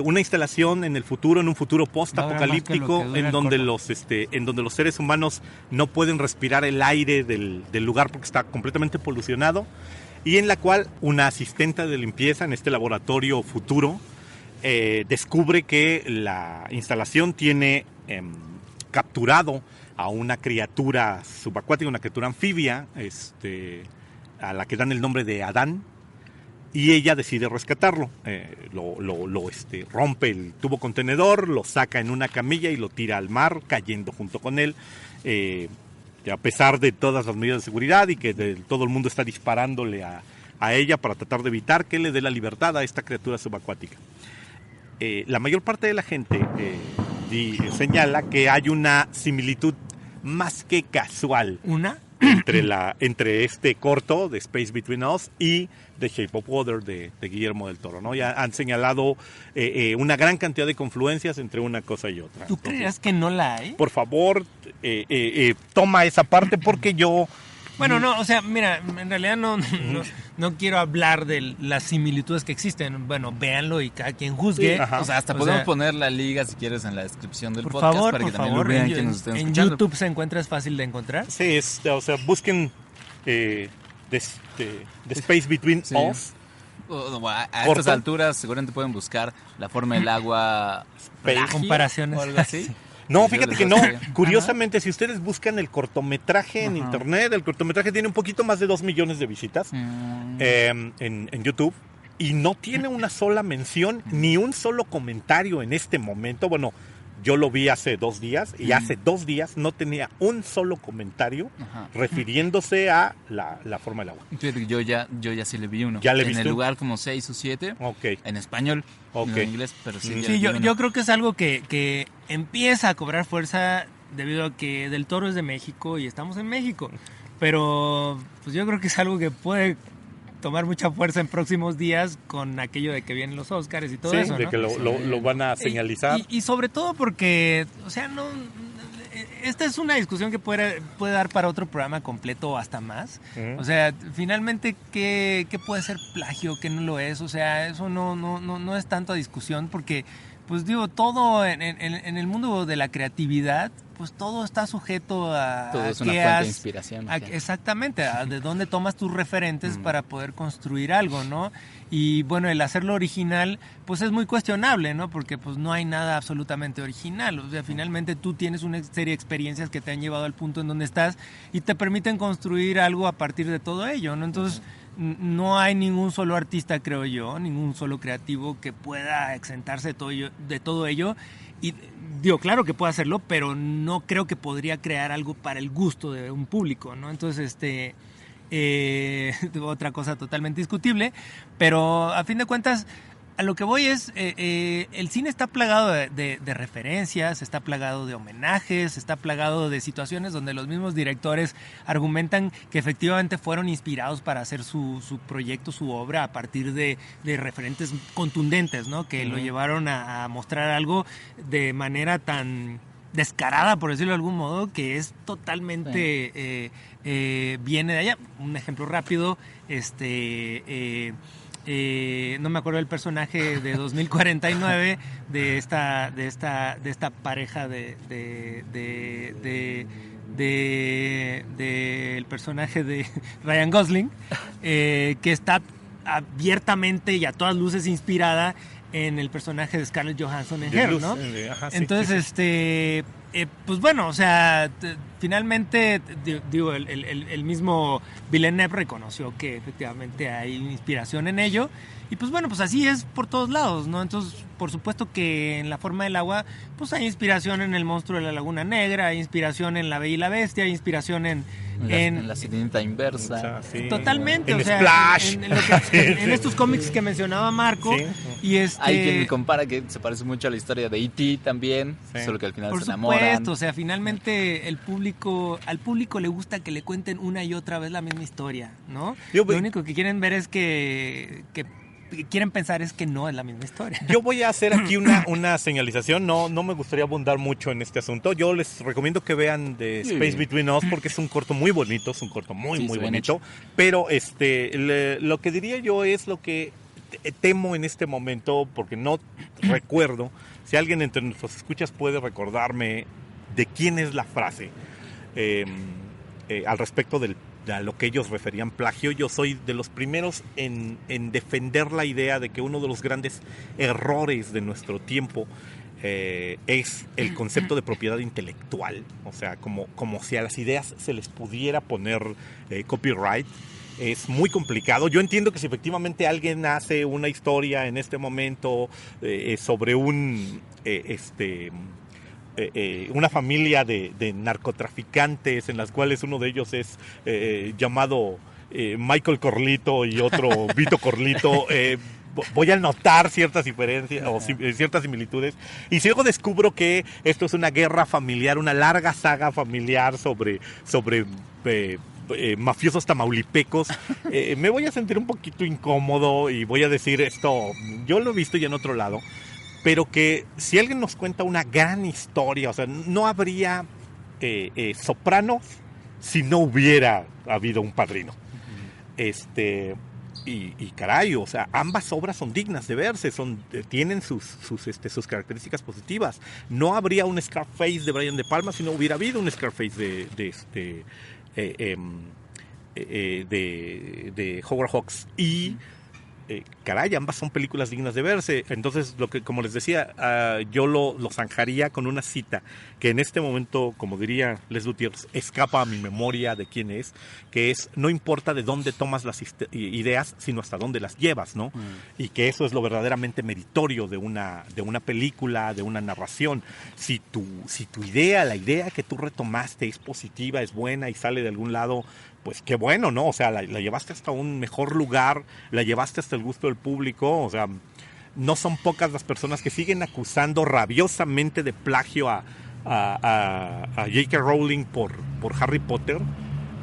Speaker 1: Una instalación en el futuro, en un futuro post-apocalíptico, en donde los seres humanos no pueden respirar el aire del lugar porque está completamente polucionado, y en la cual una asistente de limpieza en este laboratorio futuro descubre que la instalación tiene capturado a una criatura subacuática, una criatura anfibia, a la que dan el nombre de Adán, y ella decide rescatarlo. Rompe el tubo contenedor, lo saca en una camilla y lo tira al mar, cayendo junto con él. A pesar de todas las medidas de seguridad y que todo el mundo está disparándole a ella para tratar de evitar que le dé la libertad a esta criatura subacuática. La mayor parte de la gente señala que hay una similitud más que casual entre este corto de Space Between Us y The Shape of Water de Guillermo del Toro, ¿no? Ya han señalado una gran cantidad de confluencias entre una cosa y otra.
Speaker 2: ¿Tú creías que no la hay?
Speaker 1: Por favor, toma esa parte porque yo...
Speaker 2: Bueno, no, o sea, mira, en realidad no quiero hablar de las similitudes que existen. Bueno, véanlo y cada quien juzgue.
Speaker 1: Sí, ajá.
Speaker 3: O sea, hasta podemos poner la liga, si quieres, en la descripción del
Speaker 2: por
Speaker 3: podcast
Speaker 2: favor,
Speaker 3: para que
Speaker 2: por
Speaker 3: también
Speaker 2: favor,
Speaker 3: lo vean quienes nos estén
Speaker 2: en
Speaker 3: escuchando.
Speaker 2: YouTube se encuentra, es fácil de encontrar.
Speaker 1: Sí, o sea, busquen The Space Between
Speaker 3: Sí.
Speaker 1: Us.
Speaker 3: A
Speaker 1: Corto.
Speaker 3: estas alturas seguramente pueden buscar La Forma del Agua plagio
Speaker 2: Comparaciones.
Speaker 3: o algo así.
Speaker 1: No,
Speaker 3: Y
Speaker 1: fíjate
Speaker 3: yo
Speaker 1: que
Speaker 3: les
Speaker 1: no.
Speaker 3: hace-
Speaker 1: Curiosamente, si ustedes buscan el cortometraje en
Speaker 3: Ajá.
Speaker 1: internet, el cortometraje tiene un poquito más de 2 millones de visitas en YouTube, y no tiene una sola mención ni un solo comentario en este momento. Bueno, yo lo vi hace 2 días y hace 2 días no tenía un solo comentario
Speaker 3: Ajá.
Speaker 1: refiriéndose a la forma del agua.
Speaker 3: Fíjate que yo ya sí le vi uno.
Speaker 1: ¿Ya le
Speaker 3: en
Speaker 1: viste?
Speaker 3: el lugar como 6 o 7.
Speaker 1: Ok.
Speaker 3: En español.
Speaker 1: Ok.
Speaker 3: No en inglés, pero sí. ya
Speaker 2: Sí,
Speaker 3: le vi
Speaker 2: yo
Speaker 3: uno.
Speaker 2: creo que es algo que empieza a cobrar fuerza debido a que Del Toro es de México y estamos en México. Pero pues yo creo que es algo que puede tomar mucha fuerza en próximos días con aquello de que vienen los Óscares y todo
Speaker 1: Sí,
Speaker 2: eso,
Speaker 1: de
Speaker 2: ¿no?
Speaker 1: que lo van a señalizar.
Speaker 2: Y sobre todo porque, o sea, esta es una discusión que puede dar para otro programa completo o hasta más. O sea, finalmente, ¿qué puede ser plagio, qué no lo es? O sea, eso no es tanta discusión porque, pues digo, todo en el mundo de la creatividad, pues todo está sujeto a...
Speaker 3: Todo es una fuente de inspiración.
Speaker 2: Exactamente, de dónde tomas tus referentes para poder construir algo, ¿no? Y bueno, el hacerlo original, pues es muy cuestionable, ¿no? Porque pues no hay nada absolutamente original. O sea, finalmente tú tienes una serie de experiencias que te han llevado al punto en donde estás y te permiten construir algo a partir de todo ello, ¿no? Entonces, no hay ningún solo artista, creo yo, ningún solo creativo que pueda exentarse de todo ello. Y digo, claro que puede hacerlo, pero no creo que podría crear algo para el gusto de un público, ¿no? Entonces, otra cosa totalmente discutible, pero a fin de cuentas, a lo que voy es, el cine está plagado de referencias, está plagado de homenajes, está plagado de situaciones donde los mismos directores argumentan que efectivamente fueron inspirados para hacer su proyecto, su obra, a partir de referentes contundentes, ¿no? Que lo llevaron a mostrar algo de manera tan descarada, por decirlo de algún modo, que es totalmente viene de allá. Un ejemplo rápido, no me acuerdo del personaje de 2049 de esta pareja del personaje de Ryan Gosling, que está abiertamente y a todas luces inspirada en el personaje de Scarlett Johansson en Her, ¿no? Entonces, pues bueno, o sea, finalmente, digo, el mismo Villeneuve reconoció que efectivamente hay inspiración en ello. Y pues bueno, pues así es por todos lados, ¿no? Entonces, por supuesto que en La forma del agua, pues hay inspiración en El monstruo de la Laguna Negra, hay inspiración en La Bella y la Bestia, hay inspiración en
Speaker 3: La Sirenita Inversa.
Speaker 1: O sea, sí.
Speaker 2: Totalmente,
Speaker 1: en
Speaker 2: o sea,
Speaker 1: Splash.
Speaker 2: en estos cómics que mencionaba Marco.
Speaker 1: Sí.
Speaker 2: Y
Speaker 3: Hay quien me compara que se parece mucho a la historia de E.T. también, solo que al final
Speaker 2: por
Speaker 3: se enamoran.
Speaker 2: supuesto, o sea, finalmente al público le gusta que le cuenten una y otra vez la misma historia, ¿no? Lo único que quieren ver es que quieren pensar es que no es la misma historia.
Speaker 1: Yo voy a hacer aquí una señalización, no me gustaría abundar mucho en este asunto. Yo les recomiendo que vean The Space Between Us porque es un corto muy bonito, es un corto muy bonito. Pero lo que diría yo es lo que temo en este momento, porque no recuerdo, si alguien entre nuestros escuchas puede recordarme de quién es la frase al respecto a lo que ellos referían plagio. Yo soy de los primeros en defender la idea de que uno de los grandes errores de nuestro tiempo es el concepto de propiedad intelectual. O sea, como si a las ideas se les pudiera poner copyright. Es muy complicado. Yo entiendo que si efectivamente alguien hace una historia en este momento sobre una familia de narcotraficantes en las cuales uno de ellos es llamado Michael Corlito y otro Vito Corlito, voy a notar ciertas diferencias o ciertas similitudes. Y si luego descubro que esto es una guerra familiar, una larga saga familiar sobre mafiosos tamaulipecos, me voy a sentir un poquito incómodo y voy a decir esto, yo lo he visto ya en otro lado. Pero que si alguien nos cuenta una gran historia, o sea, no habría Sopranos si no hubiera habido un Padrino. Y caray, o sea, ambas obras son dignas de verse, tienen sus características positivas. No habría un Scarface de Brian De Palma si no hubiera habido un Scarface de Howard Hawks. Y caray, ambas son películas dignas de verse. Entonces, como les decía, yo lo zanjaría con una cita que en este momento, como diría Les Luthiers, escapa a mi memoria de quién es, que es: no importa de dónde tomas las ideas, sino hasta dónde las llevas, ¿no? Y que eso es lo verdaderamente meritorio de una película, de una narración. Si tu idea, la idea que tú retomaste es positiva, es buena y sale de algún lado, pues qué bueno, ¿no? O sea, la llevaste hasta un mejor lugar, la llevaste hasta el gusto del público. O sea, no son pocas las personas que siguen acusando rabiosamente de plagio a J.K. Rowling por Harry Potter,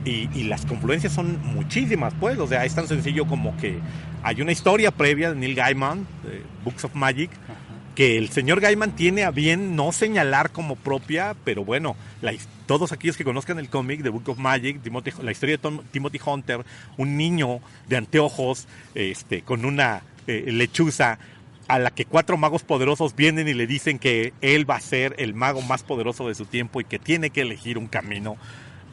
Speaker 1: y las confluencias son muchísimas, pues. O sea, es tan sencillo como que hay una historia previa de Neil Gaiman, Books of Magic, que el señor Gaiman tiene a bien no señalar como propia, pero bueno, todos aquellos que conozcan el cómic de Book of Magic, la historia de Timothy Hunter, un niño de anteojos con una lechuza, a la que 4 magos poderosos vienen y le dicen que él va a ser el mago más poderoso de su tiempo y que tiene que elegir un camino,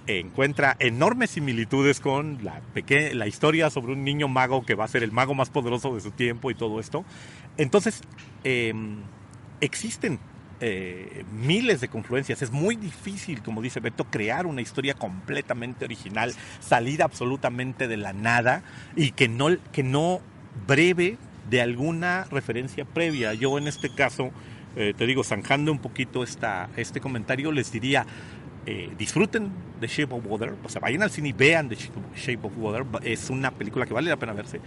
Speaker 1: encuentra enormes similitudes con la historia sobre un niño mago que va a ser el mago más poderoso de su tiempo y todo esto. Entonces, existen miles de confluencias. Es muy difícil, como dice Beto, crear una historia completamente original, salida absolutamente de la nada y que no breve de alguna referencia previa. Yo en este caso, te digo, zanjando un poquito este comentario, les diría, disfruten de Shape of Water, o sea, vayan al cine y vean The Shape of Water, es una película que vale la pena verse,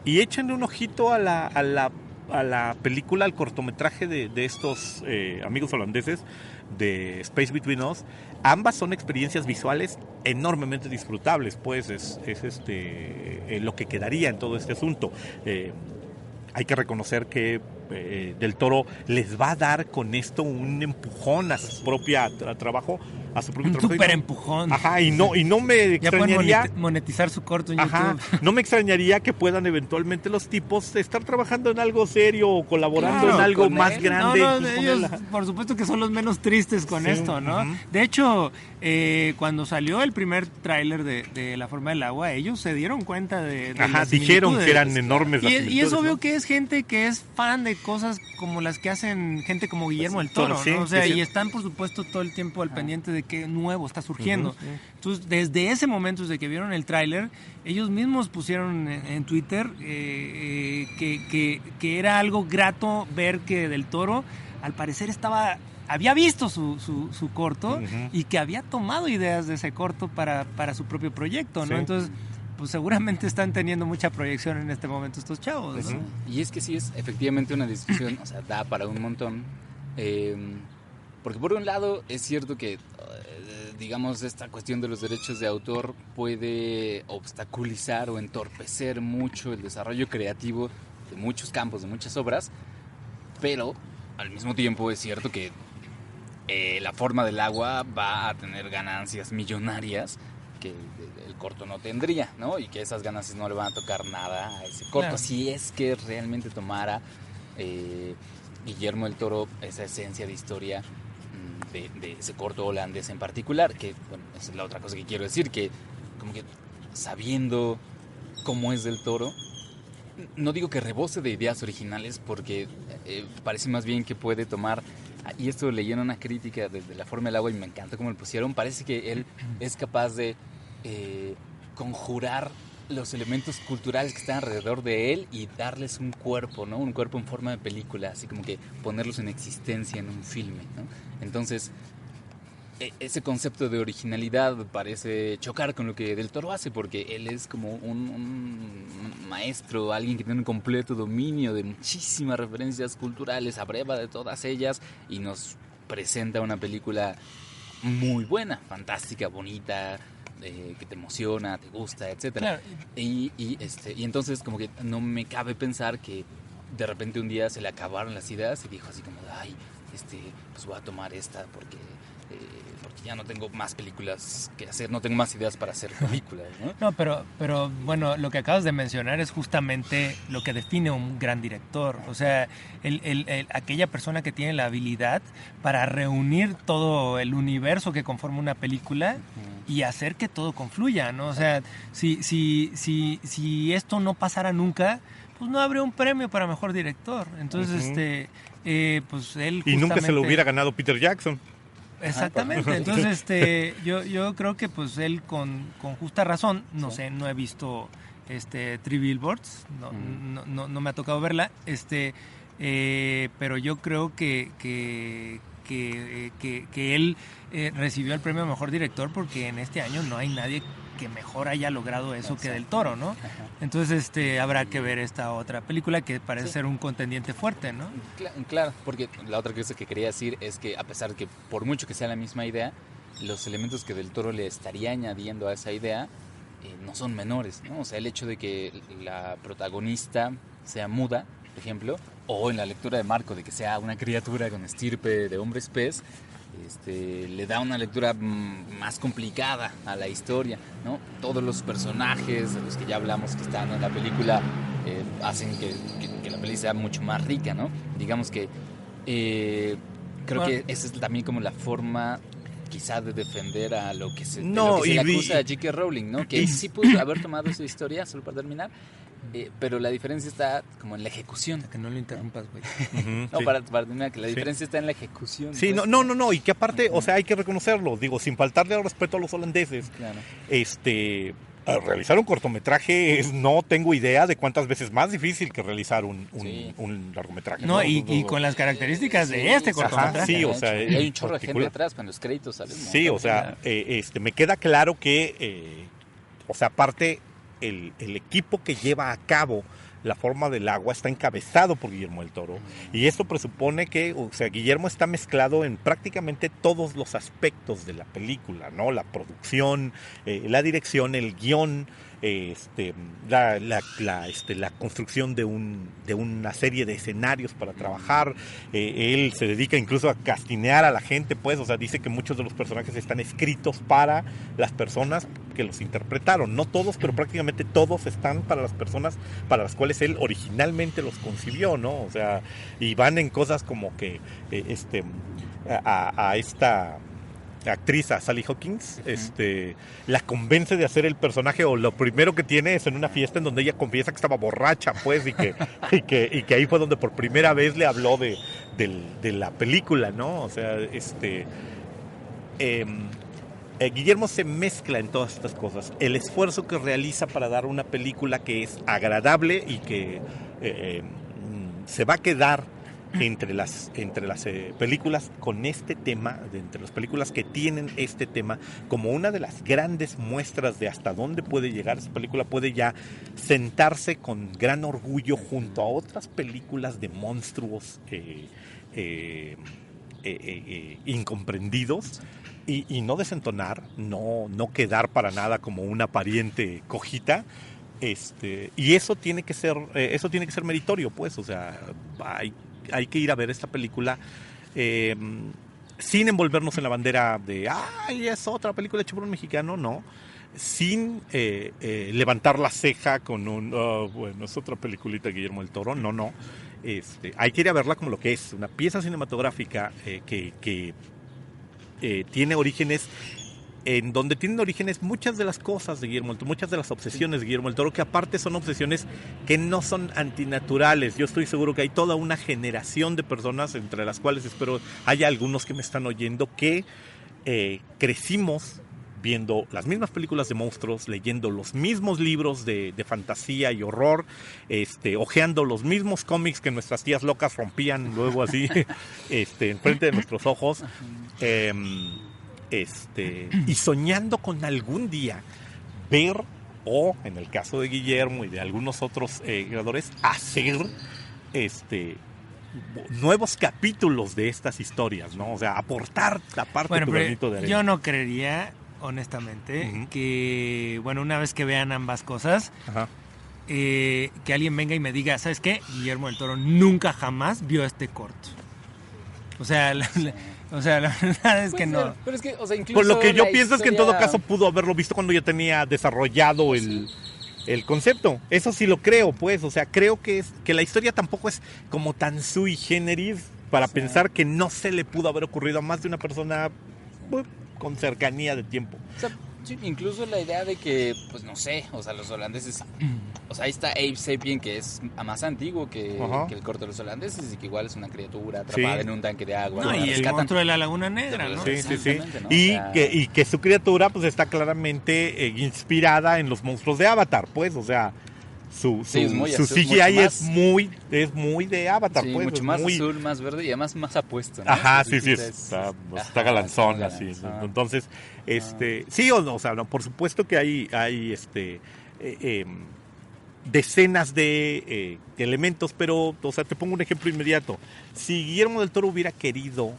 Speaker 1: y échenle un ojito a la película, al cortometraje de estos amigos holandeses de Space Between Us. Ambas son experiencias visuales enormemente disfrutables, pues es lo que quedaría en todo este asunto. Hay que reconocer que Del Toro les va a dar con esto un empujón a su propio trabajo.
Speaker 2: Un súper empujón.
Speaker 1: Ajá, y no me extrañaría...
Speaker 2: Ya pueden monetizar su corto en
Speaker 1: YouTube. No me extrañaría que puedan eventualmente los tipos estar trabajando en algo serio o colaborando en algo más grande.
Speaker 2: Ellos, por supuesto que son los menos tristes con esto, ¿no? De hecho, cuando salió el primer tráiler de La Forma del Agua, ellos se dieron cuenta de las
Speaker 1: dijeron que eran enormes las
Speaker 2: y es obvio que es gente que es fan de cosas como las que hacen gente como Guillermo del Toro, ¿no? O sea, y están, por supuesto, todo el tiempo al pendiente de qué nuevo está surgiendo. Entonces, desde ese momento, desde que vieron el tráiler, ellos mismos pusieron en Twitter que era algo grato ver que Del Toro, al parecer, había visto su corto y que había tomado ideas de ese corto para su propio proyecto, ¿no? Entonces, pues seguramente están teniendo mucha proyección en este momento estos chavos, ¿no?
Speaker 3: Y es que sí es efectivamente una discusión, o sea, da para un montón. Porque por un lado es cierto que, digamos, esta cuestión de los derechos de autor puede obstaculizar o entorpecer mucho el desarrollo creativo de muchos campos, de muchas obras, pero al mismo tiempo es cierto que La Forma del Agua va a tener ganancias millonarias que el corto no tendría, ¿no? Y que esas ganancias no le van a tocar nada a ese corto. Claro. Si es que realmente tomara Guillermo del Toro esa esencia de historia de ese corto holandés en particular, que, bueno, esa es la otra cosa que quiero decir, que como que sabiendo cómo es del Toro, no digo que rebose de ideas originales, porque parece más bien que puede tomar, y esto leí en una crítica de La Forma del Agua y me encanta cómo lo pusieron, parece que él es capaz de conjurar los elementos culturales que están alrededor de él y darles un cuerpo, ¿no? Un cuerpo en forma de película, así como que ponerlos en existencia en un filme, ¿no? Entonces, ese concepto de originalidad parece chocar con lo que Del Toro hace, porque él es como un maestro, alguien que tiene un completo dominio de muchísimas referencias culturales, abreva de todas ellas y nos presenta una película muy buena, fantástica, bonita, que te emociona, te gusta, etcétera. Claro. Y entonces como que no me cabe pensar que de repente un día se le acabaron las ideas y dijo así como, ay, pues voy a tomar esta porque ya no tengo más películas que hacer, no tengo más ideas para hacer películas, ¿no?
Speaker 2: No, pero bueno, lo que acabas de mencionar es justamente lo que define un gran director. O sea, aquella persona que tiene la habilidad para reunir todo el universo que conforma una película y hacer que todo confluya, ¿no? O sea, si esto no pasara nunca, pues no habría un premio para mejor director. Entonces, pues él justamente...
Speaker 1: Y nunca se lo hubiera ganado Peter Jackson.
Speaker 2: Exactamente, entonces yo creo que pues él con justa razón, no sé, no he visto Three Billboards, no me ha tocado verla, pero yo creo que él recibió el premio a Mejor Director porque en este año no hay nadie que mejor haya logrado eso que Del Toro, ¿no? Entonces habrá que ver esta otra película que parece ser un contendiente fuerte, ¿no?
Speaker 3: Claro, porque la otra cosa que quería decir es que a pesar de que por mucho que sea la misma idea, los elementos que Del Toro le estaría añadiendo a esa idea no son menores, ¿no? O sea, el hecho de que la protagonista sea muda, por ejemplo, o en la lectura de Marco, de que sea una criatura con estirpe de hombres pez, le da una lectura más complicada a la historia, ¿no? Todos los personajes de los que ya hablamos que están en la película hacen que la película sea mucho más rica, ¿no? Digamos que creo que esa es también como la forma quizá de defender a lo que se,
Speaker 1: No,
Speaker 3: lo que se
Speaker 1: y
Speaker 3: le
Speaker 1: vi-
Speaker 3: acusa a J.K. Rowling, ¿no? Que sí pudo haber tomado esa historia, solo para terminar, pero la diferencia está como en la ejecución.
Speaker 2: Que no lo interrumpas, güey.
Speaker 1: Ujú,
Speaker 3: No,
Speaker 1: sí.
Speaker 3: para terminar, que la diferencia está en la ejecución.
Speaker 1: Sí,
Speaker 3: pues.
Speaker 1: no, y que aparte, o sea, hay que reconocerlo, digo, sin faltarle al respeto a los holandeses,
Speaker 3: Claro.
Speaker 1: realizar un cortometraje es, no tengo idea de cuántas veces más difícil que realizar
Speaker 3: Sí.
Speaker 1: un largometraje.
Speaker 2: No, y con las características de este
Speaker 3: Ajá,
Speaker 2: cortometraje.
Speaker 1: sí, o sea,
Speaker 3: y hay un
Speaker 1: en
Speaker 3: chorro de gente
Speaker 1: particular.
Speaker 3: atrás cuando los créditos salen.
Speaker 1: Sí, o sea, me queda claro que, o sea, aparte, el equipo que lleva a cabo la forma del agua está encabezado por Guillermo del Toro. Y esto presupone que, o sea, Guillermo está mezclado en prácticamente todos los aspectos de la película, ¿no? La producción, la dirección, el guión, la construcción de una serie de escenarios para trabajar. Él se dedica incluso a castinear a la gente, pues, o sea, dice que muchos de los personajes están escritos para las personas que los interpretaron, no todos, pero prácticamente todos están para las personas para las cuales él originalmente los concibió, ¿no? O sea, y van en cosas como que a esta actriz, a Sally Hawkins, la convence de hacer el personaje, o lo primero que tiene es en una fiesta en donde ella confiesa que estaba borracha, pues, y que ahí fue donde por primera vez le habló de la película, ¿no? O sea, Guillermo se mezcla en todas estas cosas. El esfuerzo que realiza para dar una película que es agradable y que se va a quedar entre las películas con este tema, entre las películas que tienen este tema, como una de las grandes muestras de hasta dónde puede llegar esta película. Puede ya sentarse con gran orgullo junto a otras películas de monstruos incomprendidos, y no desentonar, no quedar para nada como una pariente cojita. Y eso tiene que ser meritorio, pues, o sea, hay que ir a ver esta película sin envolvernos en la bandera de ¡ay, es otra película hecha por un mexicano! No, sin levantar la ceja con bueno, es otra peliculita de Guillermo del Toro. No. Hay que ir a verla como lo que es, una pieza cinematográfica que tiene orígenes, en donde tienen orígenes muchas de las cosas de Guillermo del Toro, muchas de las obsesiones de Guillermo del Toro, que aparte son obsesiones que no son antinaturales. Yo estoy seguro que hay toda una generación de personas, entre las cuales espero haya algunos que me están oyendo, que crecimos viendo las mismas películas de monstruos, leyendo los mismos libros de fantasía y horror, hojeando los mismos cómics que nuestras tías locas rompían luego así enfrente de nuestros ojos, y soñando con algún día ver, o en el caso de Guillermo y de algunos otros creadores, hacer nuevos capítulos de estas historias, ¿no? O sea, aportar la parte de tu granito de arena.
Speaker 2: Yo no creería, honestamente, que, bueno, una vez que vean ambas cosas,
Speaker 1: Ajá.
Speaker 2: Que alguien venga y me diga, ¿sabes qué? Guillermo del Toro nunca jamás vio este corto. O sea, la verdad es que no.
Speaker 3: Pero es que, o sea, incluso
Speaker 1: Por lo que yo
Speaker 3: la
Speaker 1: pienso es que en todo
Speaker 3: historia-
Speaker 1: caso pudo haberlo visto cuando ya tenía desarrollado el concepto. Eso sí lo creo, pues. O sea, creo que la historia tampoco es como tan sui generis para pensar que no se le pudo haber ocurrido a más de una persona con cercanía de tiempo.
Speaker 3: O sea, sí, incluso la idea de que, pues no sé, o sea, los holandeses, o sea, ahí está Abe Sapien, que es más antiguo que el corto de los holandeses y que igual es una criatura atrapada
Speaker 1: Sí.
Speaker 3: en un tanque de agua.
Speaker 2: No,
Speaker 3: la
Speaker 2: y el
Speaker 3: rescatan.
Speaker 2: monstruo de la Laguna Negra, ¿no?
Speaker 1: Sí.
Speaker 3: Exactamente, ¿no?
Speaker 1: Y,
Speaker 3: O sea,
Speaker 1: y que su criatura pues está claramente inspirada en los monstruos de Avatar, pues. O sea, su
Speaker 3: es muy
Speaker 1: su
Speaker 3: azul,
Speaker 1: CGI
Speaker 3: mucho
Speaker 1: es muy de Avatar,
Speaker 3: sí,
Speaker 1: pues.
Speaker 3: mucho
Speaker 1: es
Speaker 3: más
Speaker 1: muy...
Speaker 3: azul, más verde y además más apuesto, ¿no?
Speaker 1: Ajá,
Speaker 3: Sí,
Speaker 1: sí,
Speaker 3: es-
Speaker 1: está
Speaker 3: ajá,
Speaker 1: galanzón,
Speaker 3: está
Speaker 1: así.
Speaker 3: galanzón.
Speaker 1: Entonces, sí o sea, no, por supuesto que hay decenas de elementos, pero, o sea, te pongo un ejemplo inmediato. Si Guillermo del Toro hubiera querido,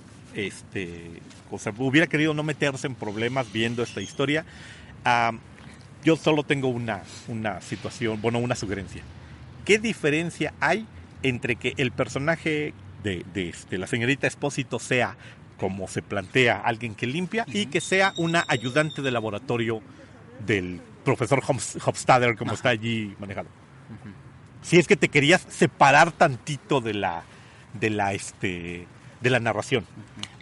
Speaker 1: o sea, hubiera querido no meterse en problemas viendo esta historia, yo solo tengo una situación, bueno, una sugerencia. ¿Qué diferencia hay entre que el personaje de la señorita Espósito sea, como se plantea, alguien que limpia, y que sea una ayudante de laboratorio del profesor Hofstadter, como está allí manejado. Si es que te querías separar tantito de la narración.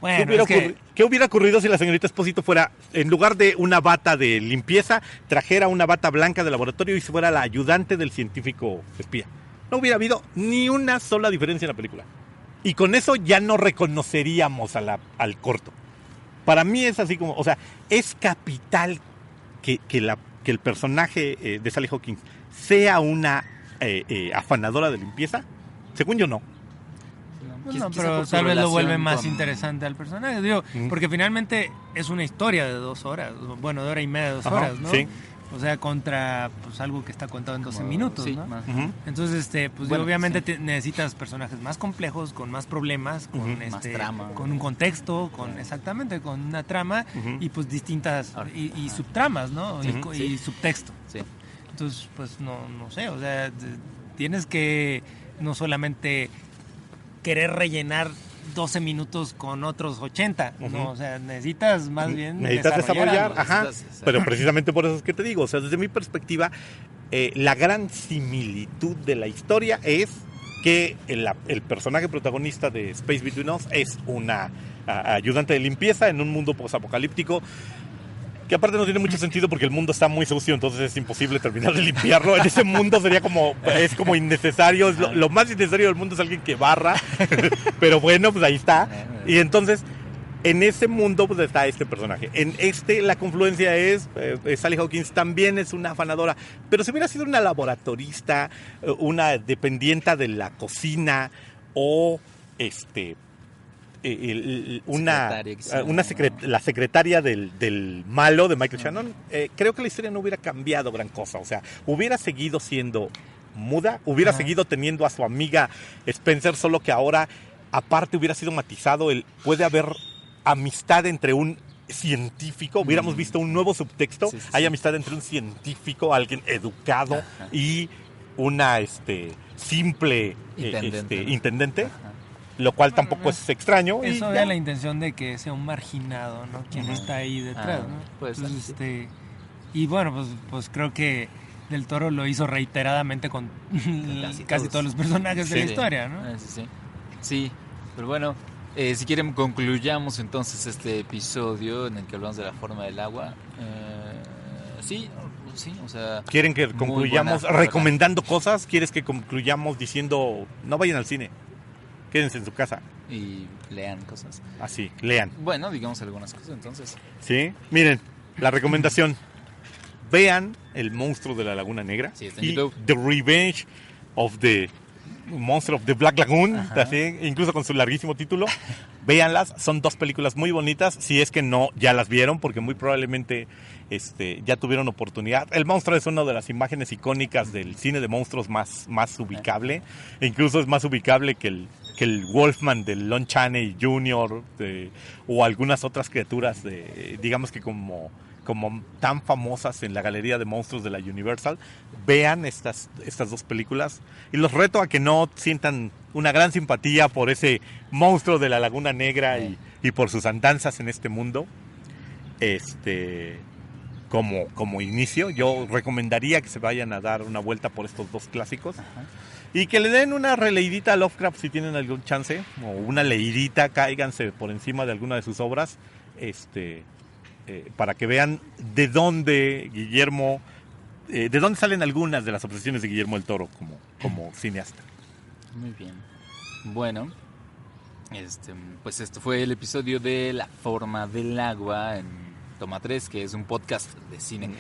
Speaker 2: Bueno,
Speaker 1: ¿Qué hubiera ocurrido si la señorita Espósito fuera, en lugar de una bata de limpieza, trajera una bata blanca de laboratorio y fuera la ayudante del científico espía? No hubiera habido ni una sola diferencia en la película. Y con eso ya no reconoceríamos al corto. Para mí es así como, o sea, es capital que el personaje de Sally Hawkins sea una afanadora de limpieza. Según yo, no.
Speaker 2: No, pero tal vez lo vuelve más interesante al personaje, digo, porque finalmente es una historia de 2 horas, bueno, de hora y media, 2 horas, ¿no?
Speaker 1: Sí.
Speaker 2: O sea, contra pues algo que está contado en 12 minutos,
Speaker 3: sí,
Speaker 2: ¿no?
Speaker 3: Entonces,
Speaker 2: pues
Speaker 3: bueno,
Speaker 2: obviamente necesitas personajes más complejos, con más problemas, con
Speaker 3: más trama,
Speaker 2: con un contexto, exactamente, con una trama y pues distintas y subtramas, ¿no? Y subtexto.
Speaker 3: Sí.
Speaker 2: Entonces, pues no sé, o sea, tienes que no solamente querer rellenar 12 minutos con otros 80, ¿no? O sea, necesitas más bien
Speaker 1: desarrollar.
Speaker 3: Ajá.
Speaker 1: Pero precisamente por eso es que te digo, o sea, desde mi perspectiva, la gran similitud de la historia es que el personaje protagonista de Space Between Us es una ayudante de limpieza en un mundo posapocalíptico, que aparte no tiene mucho sentido porque el mundo está muy sucio, entonces es imposible terminar de limpiarlo. En ese mundo sería como innecesario. Lo más innecesario del mundo es alguien que barra. Pero bueno, pues ahí está. Y entonces, en ese mundo pues está este personaje. En la confluencia es Sally Hawkins también es una afanadora. Pero si hubiera sido una laboratorista, una dependienta de la cocina o la secretaria del malo de Michael Shannon, creo que la historia no hubiera cambiado gran cosa. O sea, hubiera seguido siendo muda, hubiera seguido teniendo a su amiga Spencer, solo que ahora aparte hubiera sido matizado puede haber amistad entre un científico, hubiéramos visto un nuevo subtexto, hay amistad entre un científico, alguien educado y una simple intendente. Lo cual tampoco es extraño.
Speaker 2: Eso da la intención de que sea un marginado, ¿no? Quien está ahí detrás, ¿no?
Speaker 3: Pues,
Speaker 2: entonces, y bueno, pues creo que Del Toro lo hizo reiteradamente con casi todos los personajes de la historia, ¿no?
Speaker 3: Sí, pero bueno, si quieren concluyamos entonces este episodio en el que hablamos de la forma del agua. Sí, o sea...
Speaker 1: ¿Quieren que concluyamos recomendando cosas? ¿Quieres que concluyamos diciendo no vayan al cine? Quédense en su casa.
Speaker 3: Y lean cosas.
Speaker 1: Así, lean.
Speaker 3: Bueno, digamos algunas cosas entonces.
Speaker 1: Sí, miren, la recomendación. Vean El monstruo de la Laguna Negra.
Speaker 3: Sí, está en
Speaker 1: y
Speaker 3: YouTube.
Speaker 1: The Revenge of the Monster of the Black Lagoon. Así, incluso con su larguísimo título. Véanlas, son 2 películas muy bonitas. Si es que no, ya las vieron, porque muy probablemente ya tuvieron oportunidad. El monstruo es una de las imágenes icónicas del cine de monstruos más ubicable. E incluso es más ubicable que el Wolfman de Lon Chaney Jr. O algunas otras criaturas, digamos que como tan famosas en la galería de monstruos de la Universal. Vean estas 2 películas y los reto a que no sientan una gran simpatía por ese monstruo de la Laguna Negra y por sus andanzas en este mundo. Como inicio, yo recomendaría que se vayan a dar una vuelta por estos 2 clásicos. Y que le den una releidita a Lovecraft si tienen algún chance, o una leidita, cáiganse por encima de alguna de sus obras, para que vean de dónde de dónde salen algunas de las obsesiones de Guillermo del Toro como cineasta.
Speaker 3: Muy bien. Bueno, pues esto fue el episodio de La forma del agua en Toma 3, que es un podcast de cine.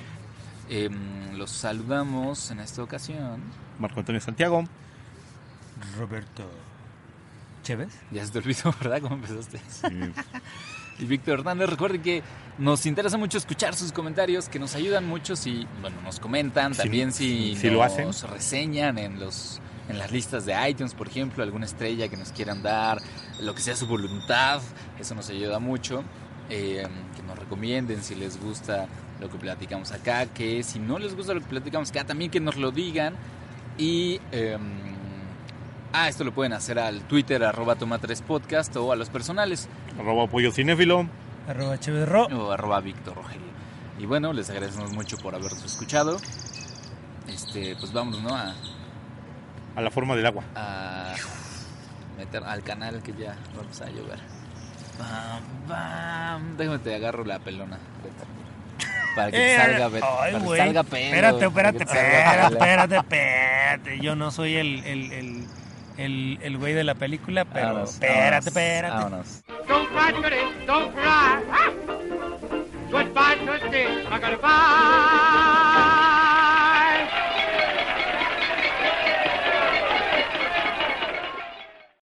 Speaker 3: Los saludamos en esta ocasión.
Speaker 1: Marco Antonio Santiago.
Speaker 2: Roberto Chévez.
Speaker 3: Ya se te olvidó, ¿verdad? ¿Cómo empezaste?
Speaker 1: Sí.
Speaker 3: Y Víctor Hernández. Recuerden que nos interesa mucho escuchar sus comentarios, que nos ayudan mucho si nos comentan, también si
Speaker 1: lo hacen,
Speaker 3: nos reseñan en las listas de iTunes, por ejemplo, alguna estrella que nos quieran dar, lo que sea su voluntad, eso nos ayuda mucho. Que nos recomienden si les gusta lo que platicamos acá, que si no les gusta lo que platicamos acá, también que nos lo digan. Y Esto lo pueden hacer al Twitter, @toma3podcast, o a los personales,
Speaker 1: @pollo-cinéfilo.
Speaker 2: @HBRO.
Speaker 3: o @Víctor Rogelio. Y bueno, les agradecemos mucho por habernos escuchado. Pues vámonos, ¿no?
Speaker 1: A la forma del agua.
Speaker 3: A meter al canal que ya vamos a llover. Déjame te agarro la pelona. Para que te salga,
Speaker 2: ay,
Speaker 3: para que
Speaker 2: güey.
Speaker 3: salga pelo.
Speaker 2: Espérate. Yo no soy el güey de la película, pero
Speaker 3: Vámonos,
Speaker 2: espérate.
Speaker 3: Vámonos.
Speaker 4: Don't cry, Tootie, don't cry. Goodbye, Tootsie, goodbye.